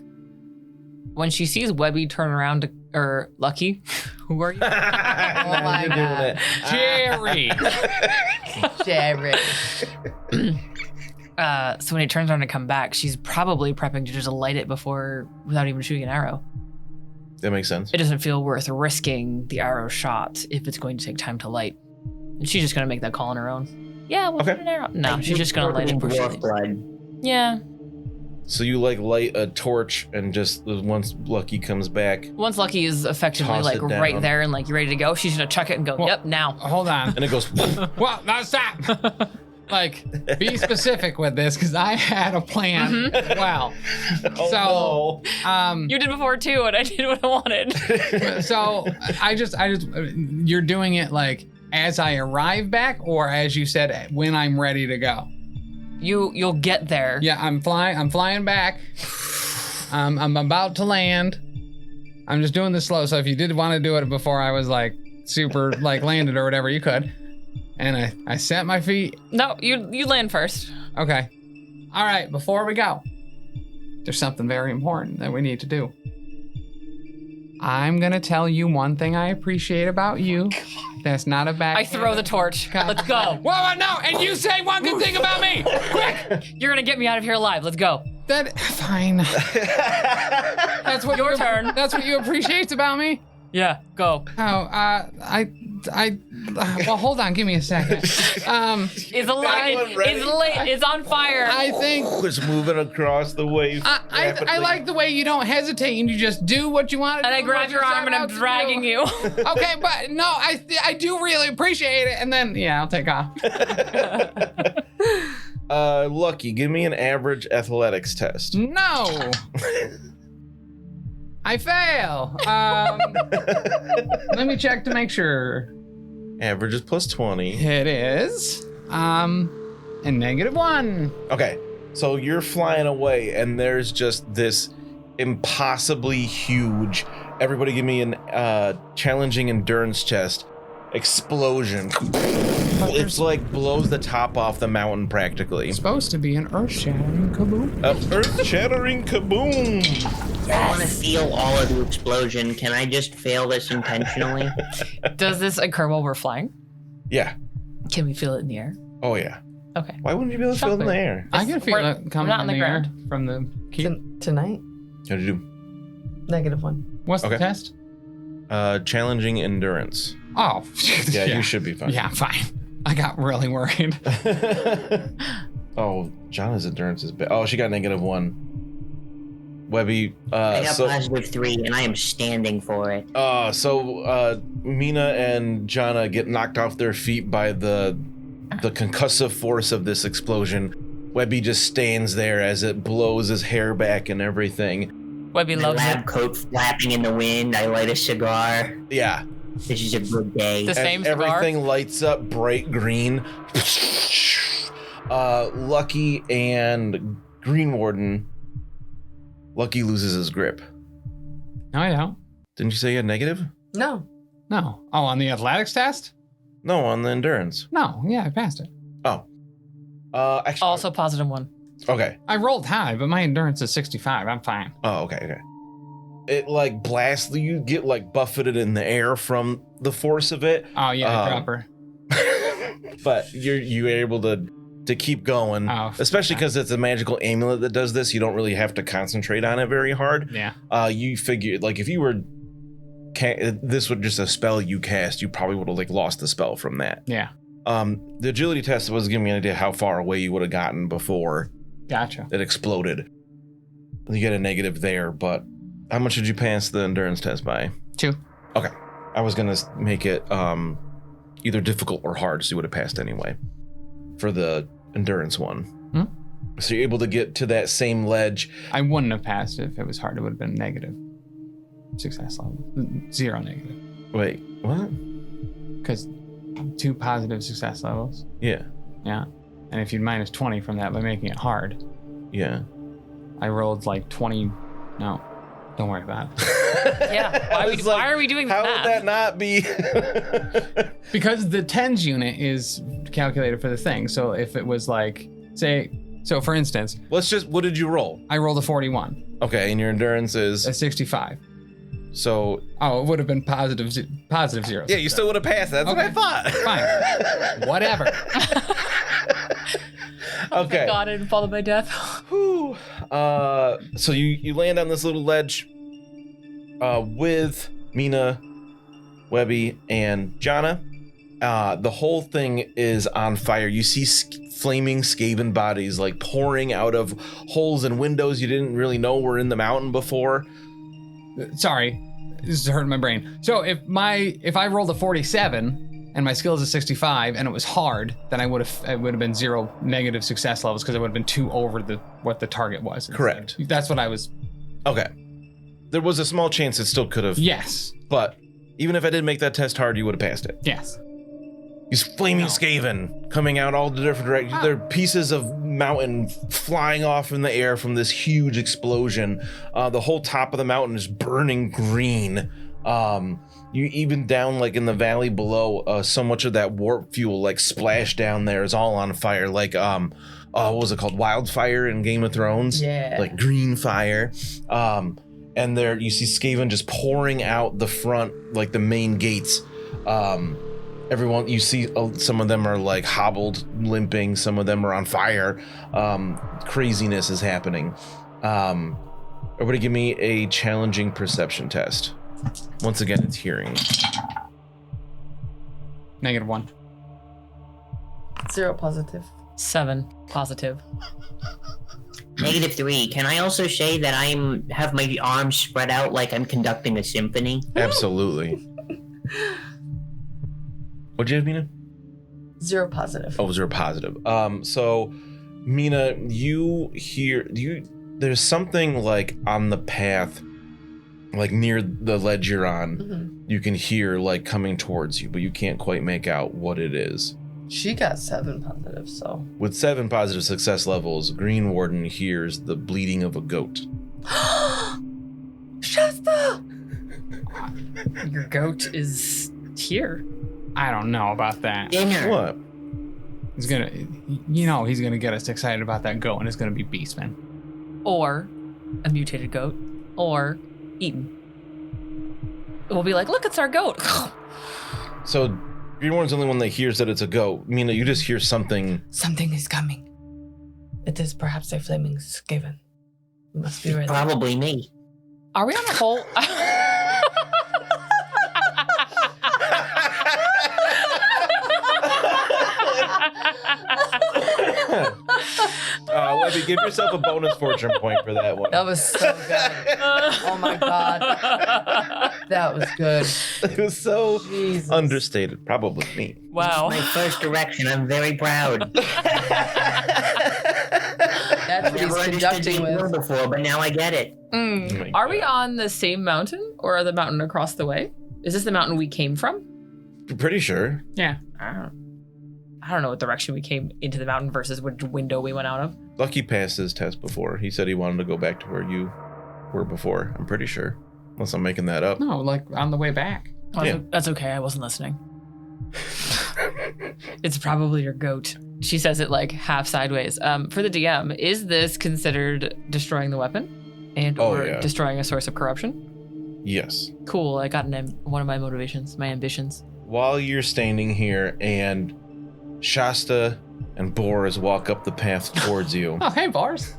when she sees Webbie turn around or Lucky, who are you? my You're God. Jerry! Jerry. So when he turns around to come back, she's probably prepping to just light it without even shooting an arrow. That makes sense. It doesn't feel worth risking the arrow shot if it's going to take time to light. And she's just going to make that call on her own. Yeah, we'll Okay. shoot an arrow. No, she's just going to light it before she Dwarf leaves. blood. Yeah. So you light a torch and just once Lucky comes back, Once Lucky is effectively Toss it right down. there and you're ready to go, she's going to chuck it and go, Well- yep, now. Hold on. and it goes. Well, now stop. Be specific with this because I had a plan as well. Oh, You did before too, and I did what I wanted. So I just, you're doing it as I arrive back, or as you said, when I'm ready to go. You'll get there. Yeah, I'm flying back. I'm about to land. I'm just doing this slow. So if you did want to do it before I was like super like landed or whatever, you could. And I set my feet. No, you land first. Okay. All right. Before we go, there's something very important that we need to do. I'm going to tell you one thing I appreciate about you. That's not a bad. I throw the torch. Let's go. Whoa, no. And you say one good thing about me. Quick. You're going to get me out of here alive. Let's go. Fine. That's what Your turn. That's what you appreciate about me? Yeah, go. Oh, well, hold on. Give me a second. It's alive. It's lit. It's on fire. I think was moving across the wave. I like the way you don't hesitate and you just do what you want to do. And I grab your arm and I'm dragging you. Okay, but no, I do really appreciate it. And then, yeah, I'll take off. Lucky, give me an average athletics test. No. I fail. Let me check to make sure. Average is plus 20. It is. And -1. Okay, so you're flying away, and there's just this impossibly huge. Everybody, give me an challenging endurance test. Explosion. It's like blows the top off the mountain practically. It's supposed to be an earth-shattering kaboom. Earth-shattering kaboom. I want to feel all of the explosion. Can I just fail this intentionally? Does this occur while we're flying? Yeah. Can we feel it in the air? Oh yeah. Okay. Why wouldn't you be able to feel it in the air? I can feel it coming not from on the the air ground. from the keep. Tonight? How'd you -1. What's Okay. the test? do? Challenging endurance. Oh. Yeah, you should be fine. Yeah, fine. I got really worried. Oh, Jonna's endurance is bad. Oh, she got -1. Webbie, I got +3, and I am standing for it. so Mina and Jonna get knocked off their feet by the concussive force of this explosion. Webbie just stands there as it blows his hair back and everything. Webbie My loves lab it. coat flapping in the wind. I light a cigar. Yeah. This is a good day. The same As cigar? everything lights up bright green. Lucky and Greenwarden. Lucky loses his grip. No, I don't. Didn't you say you had negative? No. No. Oh, on the athletics test? No, on the endurance. No. Yeah, I passed it. Oh. Actually. Also +1. Okay. I rolled high, but my endurance is 65. I'm fine. Oh, okay. It like blasts you, get like buffeted in the air from the force of it. Oh, yeah, dropper. But you're able to keep going, especially because it's a magical amulet that does this. You don't really have to concentrate on it very hard. Yeah. You figure like if you were, this would just a spell you cast, you probably would have like lost the spell from that. Yeah. The agility test was giving me an idea how far away you would have gotten before. Gotcha. It exploded. You get a negative there, but how much did you pass the endurance test by? 2. Okay. I was gonna make it either difficult or hard, so you would have passed anyway for the endurance one. So you're able to get to that same ledge. I wouldn't have passed it if it was hard. It would have been negative success level. 0 negative. Wait, what? Because 2 positive success levels. Yeah. Yeah. And if you'd minus 20 from that by making it hard. Yeah. I rolled like 20. No, don't worry about it. Yeah. Why are we doing how that? would that not be? Because the tens unit is calculated for the thing. So if it was like, so for instance, what did you roll? I rolled a 41. Okay, and your endurance is? A 65. So. Oh, it would have been positive 0. Yeah, you still would have passed. That's okay. what I thought. Fine. Whatever. Okay. Thank God I didn't follow my death. Whew. So you land on this little ledge with Mina, Webbie, and Jonna. The whole thing is on fire. You see flaming skaven bodies like pouring out of holes in windows you didn't really know were in the mountain before. Sorry, this is hurting my brain. So if I rolled a 47 and my skill is a 65 and it was hard, then it would have been 0 negative success levels because it would have been 2 over what the target was. Correct. That's what I was. Okay. There was a small chance it still could have. Yes. But even if I did make that test hard, you would have passed it. Yes. These flaming skaven coming out all the different directions. There are pieces of mountain flying off in the air from this huge explosion. The whole top of the mountain is burning green. You even down like in the valley below, so much of that warp fuel like splashed down there is all on fire. Like what was it called? Wildfire in Game of Thrones. Yeah. Like green fire. And there you see skaven just pouring out the front, like the main gates. Everyone, you see some of them are like hobbled, limping. Some of them are on fire. Craziness is happening. Everybody give me a challenging perception test. Once again, it's hearing. -1. 0 positive. 7 positive. -3. Can I also say that have my arms spread out like I'm conducting a symphony? Absolutely. What'd you have, Mina? 0 positive. Oh, 0 positive. So, Mina, you hear there's something like on the path, like near the ledge you're on. Mm-hmm. You can hear like coming towards you, but you can't quite make out what it is. She got 7 positive, so. With 7 positive success levels, Greenwarden hears the bleating of a goat. Shasta! Your goat is here. I don't know about that. Dinner. What? He's gonna get us excited about that goat, and it's gonna be Beastman. Or a mutated goat. Or eaten. We'll be like, look, it's our goat. So Greenwarden's the only one that hears that it's a goat. Mina, you just hear something. Something is coming. It is perhaps a flaming skaven. We must be ready. Probably me. Are we on a whole? Webbie, give yourself a bonus fortune point for that one. That was so good. Oh my god. That was good. It was so Jesus. understated. Probably me. Wow. My first direction. I'm very proud. That's what he's Never understood conducting Nemo with. before, but now I get it. Oh my Are we God. on the same mountain or the mountain across the way? Is this the mountain we came from? Pretty sure. Yeah. I don't know what direction we came into the mountain versus which window we went out of. Lucky passed his test before. He said he wanted to go back to where you were before. I'm pretty sure. Unless I'm making that up. No, like on the way back. Oh, Yeah. That's okay. I wasn't listening. It's probably your goat. She says it like half sideways. For the DM, is this considered destroying the weapon and or yeah. destroying a source of corruption? Yes. Cool. I got one of my motivations, my ambitions. While you're standing here and Shasta and Boris walk up the path towards you. Oh, hey, Bars.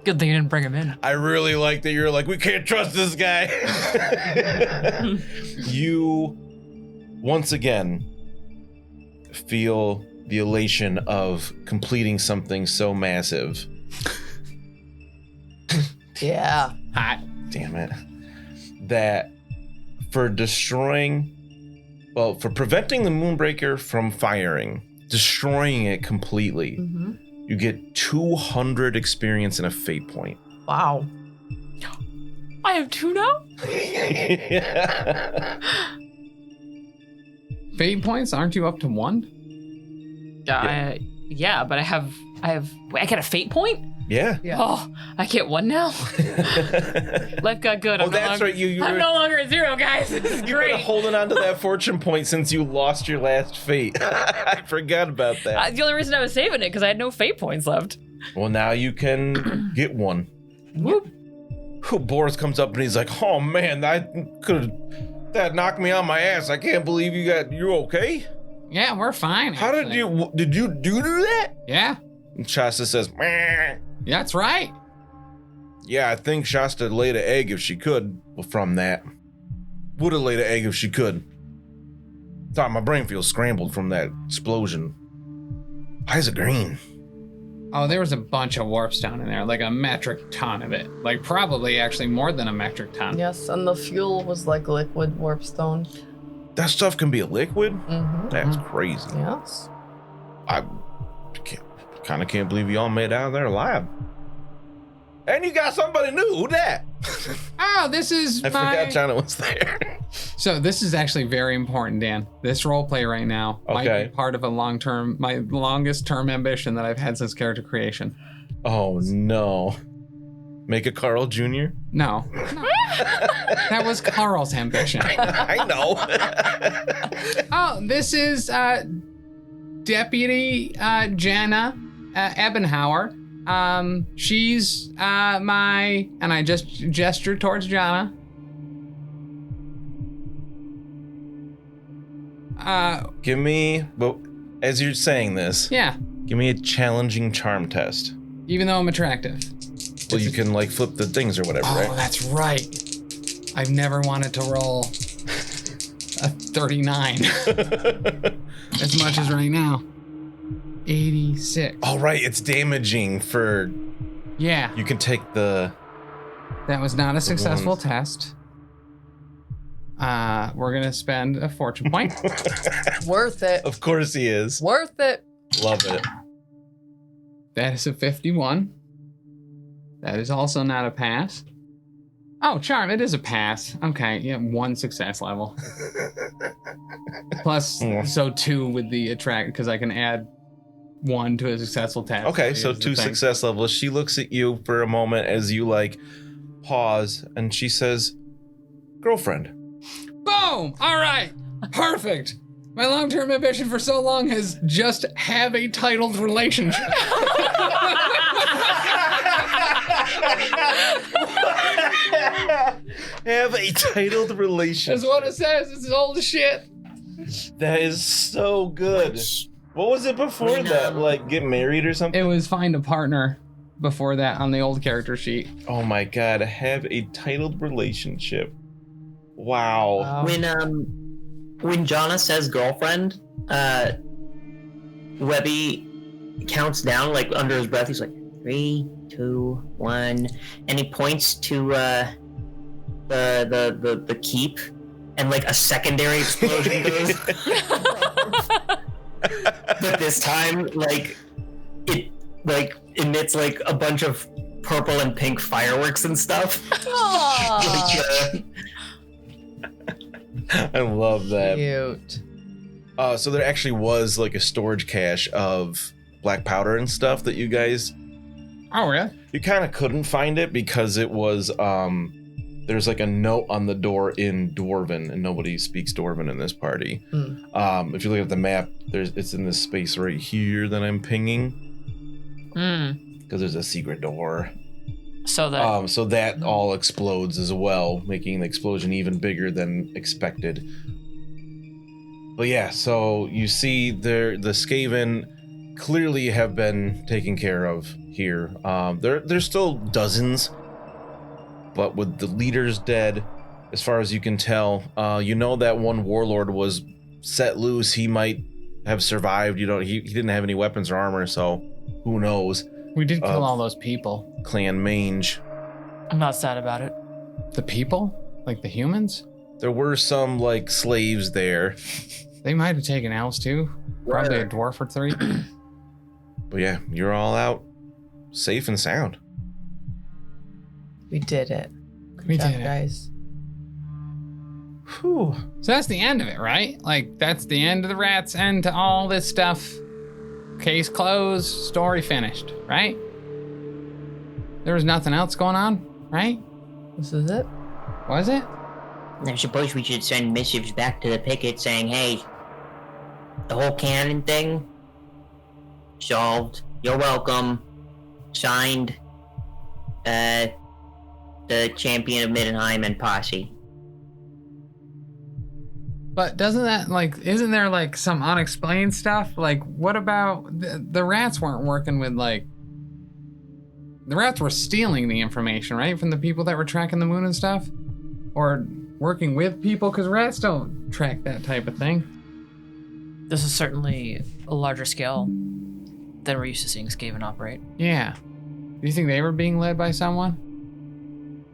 Good thing you didn't bring him in. I really like that you're like, we can't trust this guy. You, once again, feel the elation of completing something so massive. Yeah. Hot. Damn it. That for preventing the Moonbreaker from firing, destroying it completely, Mm-hmm. you get 200 experience and a fate point. Wow. I have 2 now? Fate points? Aren't you up to 1? Yeah, but I get a fate point? Yeah. Yeah. Oh, I get 1 now? Life got good. Oh, that's right. You I'm were no longer at 0, guys. This is you were great. holding on to that fortune point since you lost your last fate. I forgot about that. The only reason I was saving it because I had no fate points left. Well, now you can get one. Whoop. Boris comes up and he's like, "Oh man, that knocked me on my ass. I can't believe you okay? Yeah, we're fine. How did you do that?" Yeah, And Shasta says, "Meh." that's right. "Yeah, I think Shasta laid an egg if she could." Well, from that, would have laid an egg if she could. Sorry, my brain feels scrambled from that explosion. Why is it green? Oh, there was a bunch of warp stone in there, like a metric ton of it. Like probably actually more than a metric ton. Yes, and the fuel was like liquid warpstone. That stuff can be a liquid? Mm-hmm. That's crazy. Yes. I kind of can't believe y'all made it out of there alive. And you got somebody new. Who that? Oh, this is I forgot Jana was there. So this is actually very important, Dan. This roleplay right now might be part of my longest term ambition that I've had since character creation. Oh no. Make a Carl Jr.? No. That was Carl's ambition. I know. Oh, this is Deputy Jana Ebenhauer. She's and I just gestured towards Jana. Give me, but as you're saying this, Yeah, give me a challenging charm test. even though I'm attractive. Well, you can like flip the things or whatever, Oh, right? that's right. I've never wanted to roll a 39 as much as right now. 86. Oh, right. It's damaging for. Yeah, You can take the. that was not a successful test. We're gonna spend a fortune point. Worth it. Of course he is. Worth it. Love it. That is a 51. That is also not a pass. Oh, charm, it is a pass. Okay, yeah, 1 success level. Plus, so 2 with the attract, because I can add 1 to a successful test. Okay, so 2 success levels. She looks at you for a moment as you like pause, and she says, "Girlfriend." Boom! All right, perfect. My long-term ambition for so long has just have a titled relationship. Have a titled relationship. That's what it says. It's old as shit. That is so good. What was it before that? Like get married or something? It was find a partner before that on the old character sheet. Oh my god, have a titled relationship. Wow. When Jana says girlfriend, Webbie counts down like under his breath. He's like 3, 2, 1, and he points to the keep, and like a secondary explosion goes. But this time, like it like emits like a bunch of purple and pink fireworks and stuff. I love that. Cute. So there actually was like a storage cache of black powder and stuff that you guys. Oh, really? You kind of couldn't find it because it was there's like a note on the door in Dwarven, and nobody speaks Dwarven in this party. If you look at the map, it's in this space right here that I'm pinging. Because there's a secret door. So that all explodes as well, making the explosion even bigger than expected. But yeah, so you see the skaven clearly have been taken care of here. There's still dozens, but with the leaders dead, as far as you can tell, you know that one warlord was set loose. He might have survived. You know, he didn't have any weapons or armor, so who knows? We did kill all those people. Clan Mange. I'm not sad about it. The people? Like the humans? There were some like slaves there. They might have taken elves too. Probably a dwarf or 3. But yeah, you're all out safe and sound. We did it. We Good job, did it. guys. Whew. So that's the end of it, right? Like, that's the end of the rat's end to all this stuff. Case closed, story finished, right? There was nothing else going on, right? This is it? Was it? I suppose we should send missives back to the picket saying, hey, the whole cannon thing, solved. You're welcome. Signed, the champion of Middenheim and posse. But doesn't that, like, isn't there, like, some unexplained stuff? Like, what about, the rats weren't working with, like, the rats were stealing the information, right? From the people that were tracking the moon and stuff? Or working with people? Because rats don't track that type of thing. This is certainly a larger scale than we're used to seeing Skaven operate. Yeah. Do you think they were being led by someone?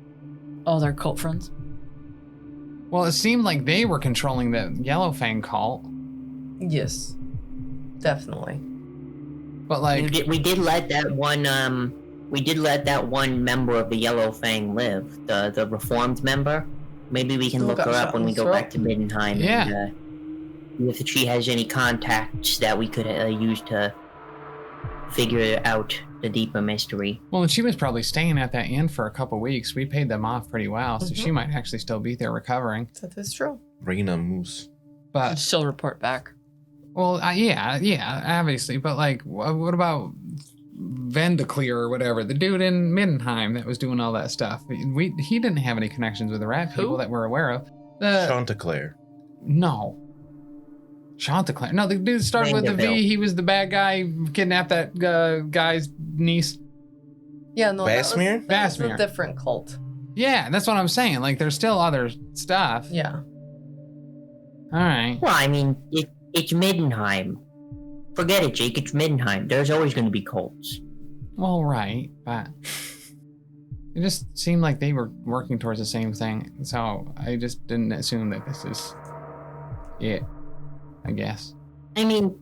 Oh, they're cult friends? Well, it seemed like they were controlling the Yellowfang cult. Yes. Definitely. But, like... We did let that one we did let that one member of the Yellow Fang live, the reformed member. Maybe we can Who look got her shot up when in we the go throat? back to Middenheim. Yeah. And, see if she has any contacts that we could use to figure out the deeper mystery. Well, and she was probably staying at that inn for a couple weeks. We paid them off pretty well, so she Mhm. might actually still be there recovering. That is true. Reina Moose. But Still report back. well, yeah, obviously. But like, what about Vendaclear or whatever, the dude in Middenheim that was doing all that stuff? He didn't have any connections with the rat people Who? that we're aware of. Chanticleer. No. Chanticleer. No, the dude started with the V. Vanderbilt. He was the bad guy, kidnapped that guy's niece. Yeah, no, that Vasmir? was a Vasmir. different cult. Yeah, that's what I'm saying. Like, there's still other stuff. Yeah. All right. Well, I mean, it's Middenheim. Forget it, Jake. It's Middenheim. There's always going to be cults. Well, right, but it just seemed like they were working towards the same thing. So I just didn't assume that this is it, I guess. I mean,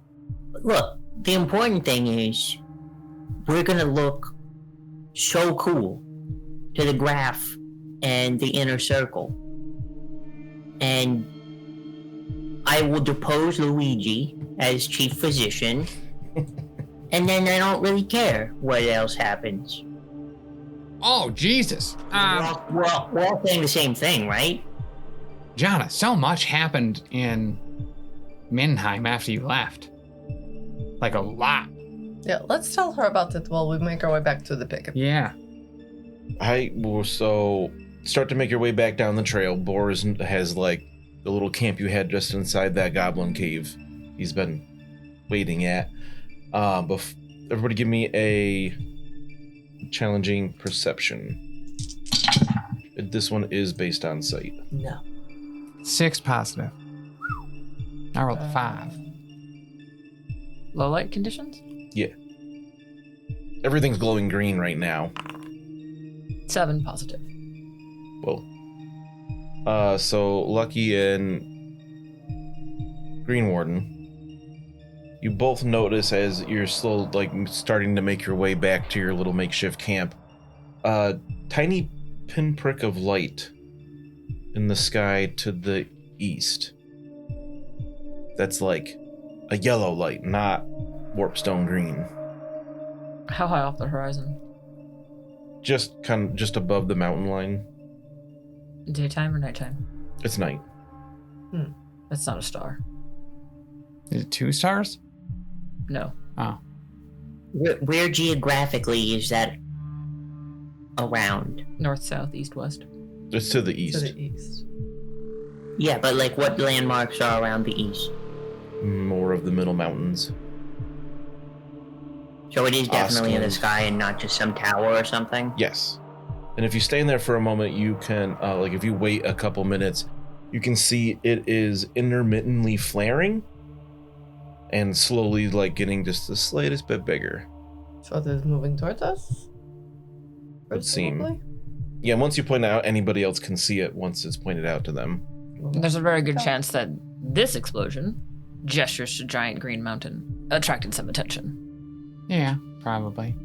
look, the important thing is we're going to look so cool to the graph and the inner circle. And I will depose Luigi as chief physician, and then I don't really care what else happens. Oh, Jesus. We're all saying the same thing, right? Jana, so much happened in Middenheim after you left. Like a lot. Yeah, let's tell her about it while we make our way back to the picket. Yeah. So start to make your way back down the trail. Boris has like the little camp you had just inside that goblin cave he's been waiting at. Everybody give me a challenging perception. This one is based on sight. No. 6 positive. I rolled a 5. Low light conditions? Everything's glowing green right now. 7 positive. Whoa. So Lucky and Greenwarden, you both notice as you're still like starting to make your way back to your little makeshift camp, a tiny pinprick of light in the sky to the east. That's like a yellow light, not warpstone green. How high off the horizon? Just above the mountain line. Daytime or nighttime? It's night. That's not a star. Is it 2 stars? No. Oh. Where geographically is that around? North, south, east, west. It's to the east. To the east. Yeah, but like what landmarks are around the east? More of the middle mountains. So it is definitely in the Oscar. sky and not just some tower or something? Yes. And if you stay in there for a moment, you can, if you wait a couple minutes, you can see it is intermittently flaring and slowly, getting just the slightest bit bigger. So it is moving towards us? Would seem. Presumably? Yeah, once you point it out, anybody else can see it once it's pointed out to them. There's a very good chance that this explosion, gestures to giant green mountain, attracted some attention. Yeah, probably.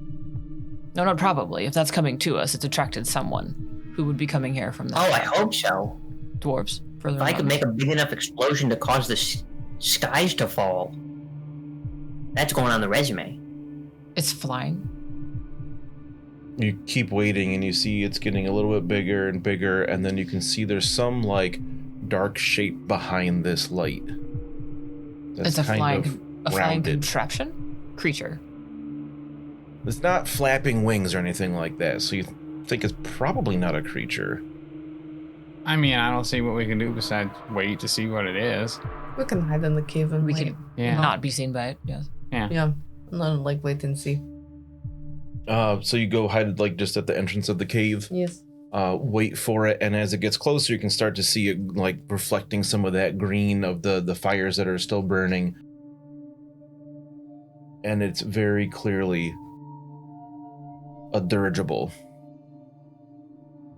No, not probably. If that's coming to us, it's attracted someone who would be coming here from the Oh, I hope so. dwarves further If I could on. make a big enough explosion to cause the skies to fall, that's going on the resume. It's flying. You keep waiting and you see it's getting a little bit bigger and bigger, and then you can see there's some, dark shape behind this light. That's It's a flying rounded. contraption? Creature. It's not flapping wings or anything like that, so you think it's probably not a creature. I mean, I don't see what we can do besides wait to see what it is. We can hide in the cave and We wait. could Yeah. not be seen by it, yes. Yeah. And then wait and see. So you go hide just at the entrance of the cave, Yes. wait for it, and as it gets closer, you can start to see it reflecting some of that green of the fires that are still burning. And it's very clearly a dirigible.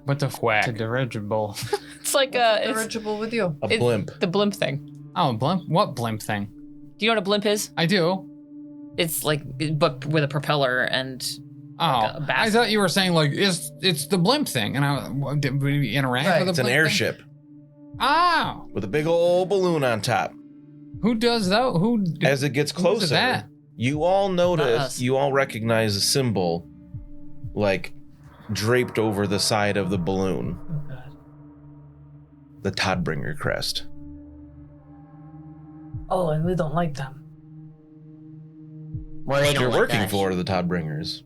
What the whack? A dirigible. It's like What's it's dirigible with you? A blimp. the blimp thing. Oh, blimp? What blimp thing? Do you know what a blimp is? I do. It's but with a propeller and Oh, a I basket. thought you were saying like it's the blimp thing, and did we interact Right. with It's the an blimp airship thing? Oh, with a big old balloon on top. who does that? Who? As it gets who is closer, that? you all Not notice, us. you all recognize a symbol like draped over the side of the balloon. Oh god. The Toddbringer crest. Oh, and we don't like them. Well, they don't You're like working us. for the Toddbringers.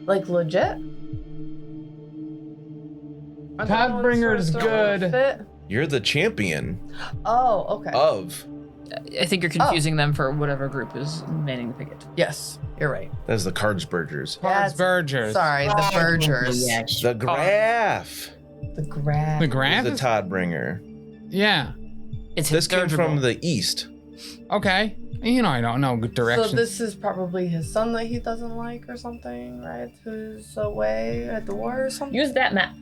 Like legit? Toddbringer's good. Fit? You're the champion Oh, okay. of. I think you're confusing them for whatever group is manning the picket. Yes, you're right. That's the Cardsburgers. Cards Burgers. Sorry, the Vergers. Yes. The Graph The graph. The is Graph? the Toddbringer. Yeah. It's This came his from the east. Okay. You know, I don't know good directions. So this is probably his son that he doesn't like or something, right? Who's away at the war or something? Use that map.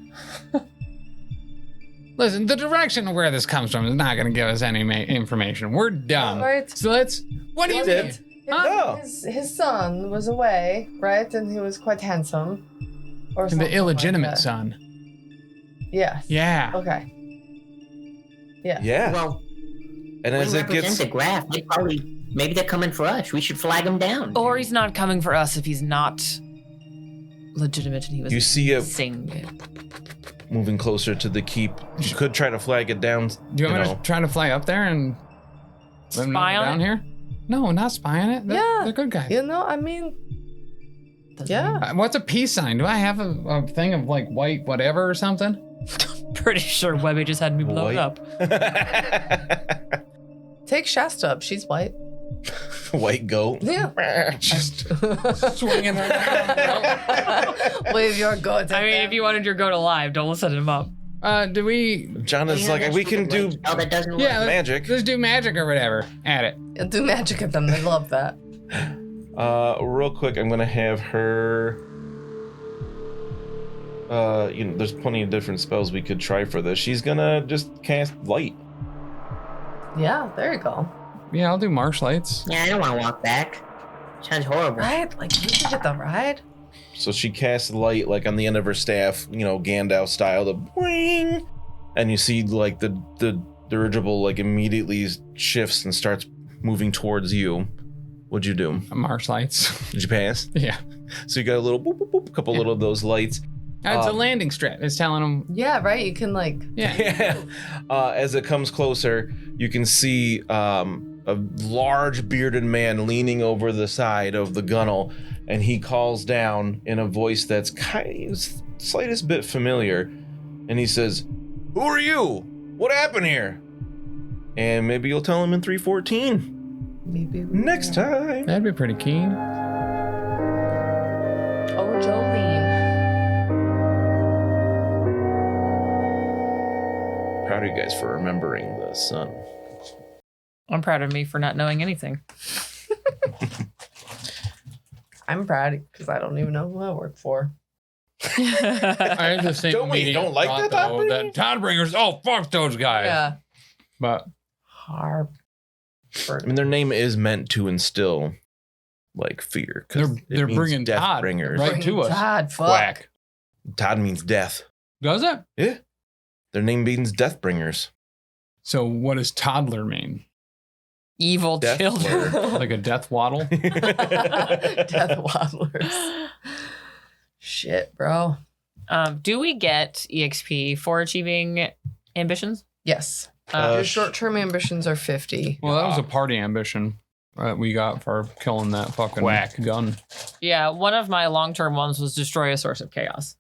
Listen, the direction of where this comes from is not going to give us any information. We're dumb. Right. So let's. What do you did. mean? His, Oh. his son was away, right? And he was quite handsome. Or something The illegitimate like that. son. Yes. Yeah. Okay. Yeah. Yeah. Well, And as we it represent gets. the graph. Maybe they're coming for us. We should flag them down. Or he's not coming for us if he's not legitimate and he was You see it sing. moving closer to the keep. You could try to flag it down. Do you want me know. to try to fly up there and let them know Spy we're on down it? here? No, not spy on it. Yeah. They're good guys. You know, I mean, yeah. What's a peace sign? Do I have a thing of like white whatever or something? Pretty sure Webbie just had me blown White. up. Take Shasta up. She's white. White goat. Yeah. Just swinging around. Wave your goat. I mean, if you wanted your goat alive, don't set him up. Do we? John is Yeah, like, that's we can do Oh, that doesn't work. Yeah, magic. let's do magic or whatever. At it. do magic at them. They love that. Real quick, I'm gonna have her. There's plenty of different spells we could try for this. She's gonna just cast light. Yeah, there you go. Yeah, I'll do marsh lights. Yeah, I don't want to walk back. Sounds horrible. Right? Like, we can get the ride. So she casts light like on the end of her staff, Gandalf style, the boing, and you see like the dirigible like immediately shifts and starts moving towards you. What'd you do? Marsh lights. Did you pass? Yeah. So you got a little boop, boop, boop, couple little of those lights. It's a landing strip. It's telling them. Yeah, right? You can, like, Yeah. As it comes closer, you can see a large bearded man leaning over the side of the gunnel, and he calls down in a voice that's kind of slightest bit familiar, and he says, "Who are you? What happened here?" And maybe you'll tell him in 314 maybe. next time. That'd be pretty keen. Oh, Jolene. Proud of you guys for remembering the sun. I'm proud of me for not knowing anything. I'm proud because I don't even know who I work for. I had the same Don't we- immediate don't like thought, the though, Toddbringers? that Toddbringers. Oh, fuck those guys. Yeah. But Harp. I mean, their name is meant to instill like fear. 'Cause they're it means bringing death Todd bringers. right to us. God, fuck. Quack. Todd means death. Does it? Yeah. Their name means death bringers. So what does toddler mean? Evil Death children. Like a death waddle? Death wobblers. Shit, bro. Do we get EXP for achieving ambitions? Yes. Uh, Your short-term ambitions are 50. Well, that was a party ambition we got for killing that fucking Quack. gun. Yeah, one of my long-term ones was destroy a source of chaos.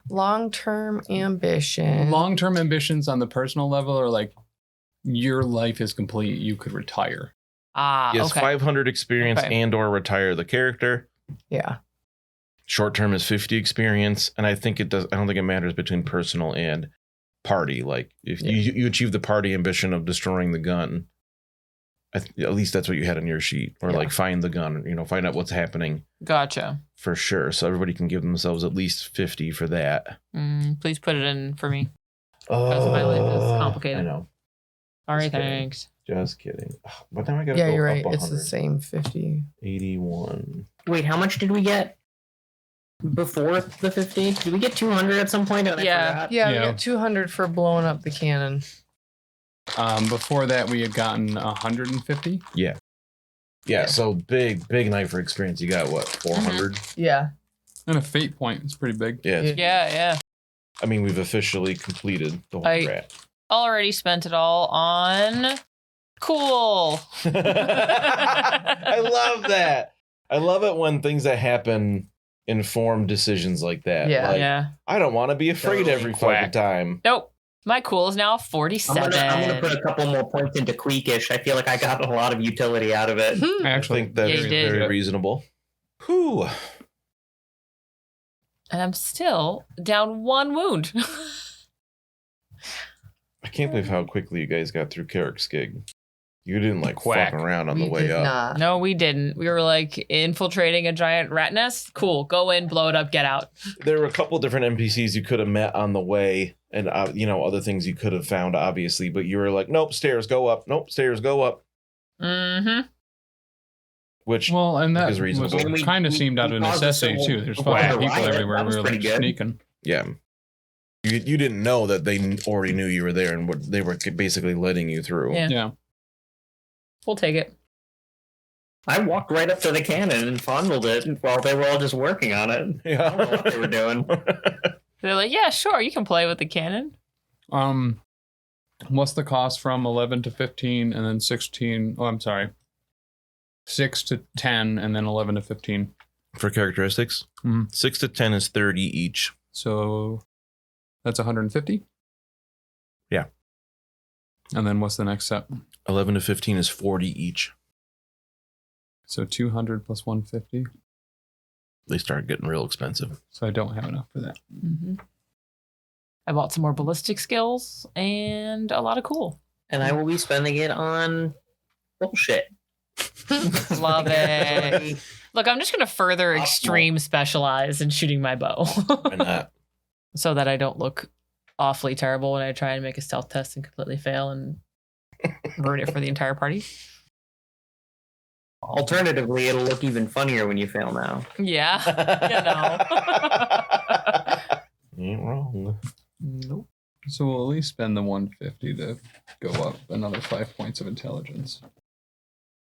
Long-term ambition. Long-term ambitions on the personal level are like your life is complete. You could retire. Ah, Yes, okay. 500 experience Okay. and or retire the character. Yeah. Short term is 50 experience, and I don't think it matters between personal and party. Like if you achieve the party ambition of destroying the gun, at least that's what you had on your sheet, or Yeah. like find the gun, find out what's happening Gotcha. for sure. So everybody can give themselves at least 50 for that. Please put it in for me. Because my life is complicated. I know. All right, Just kidding. thanks. Just kidding. But now I gotta Yeah, go you're up right. It's 100. the same 50. 81. Wait, how much did we get before the 50? Did we get 200 at some point? And I Yeah. forgot? Yeah, Yeah. we got 200 for blowing up the cannon. Before that, we had gotten 150. Yeah, so big night for experience. You got what, 400? Yeah. And a fate point. It's pretty big. Yeah. Yeah. I mean, we've officially completed the whole I- rat. Already spent it all on cool. I love that. I love it when things that happen inform decisions like that. Yeah. Like, Yeah. I don't want to be afraid Totally. every fucking time. Nope. My cool is now I'm 47. gonna put a couple more points into Queekish. I feel like I got a lot of utility out of it. I I actually think that's Yeah, you did. very reasonable. Whew. And I'm still down 1 wound. I can't believe how quickly you guys got through Carrick's gig. You didn't like Quack. fuck around on We the way did up. not. No, we didn't. We were like infiltrating a giant rat nest. Cool. Go in, blow it up, get out. There were a couple different NPCs you could have met on the way, and other things you could have found, obviously. But you were like, nope, stairs go up. Nope, stairs go up. Mm-hmm. Which Well, and that is reasonable. was kind of seemed out of caused necessity a too. There's civil fucking war. people Riot, everywhere. that We was were like pretty good. sneaking. yeah, you didn't know that they already knew you were there, and they were basically letting you through. Yeah. Yeah. We'll take it. I walked right up to the cannon and fondled it while they were all just working on it. I don't know what they were doing. They're like, yeah, sure, you can play with the cannon. What's the cost from 11 to 15 and then 16? Oh, I'm sorry. 6 to 10 and then 11 to 15. For characteristics, 6 to 10 is 30 each. So that's 150. Yeah. And then what's the next set? 11 to 15 is 40 each. So 200 plus 150. They start getting real expensive. So I don't have enough for that. Mm-hmm. I bought some more ballistic skills and a lot of cool. And I will be spending it on bullshit. Love it. Look, I'm just going to further extreme specialize in shooting my bow Why not? so that I don't look awfully terrible when I try and make a stealth test and completely fail and ruin it for the entire party. Alternatively, it'll look even funnier when you fail now. Yeah. Ain't wrong. Nope. So we'll at least spend the 150 to go up another 5 points of intelligence.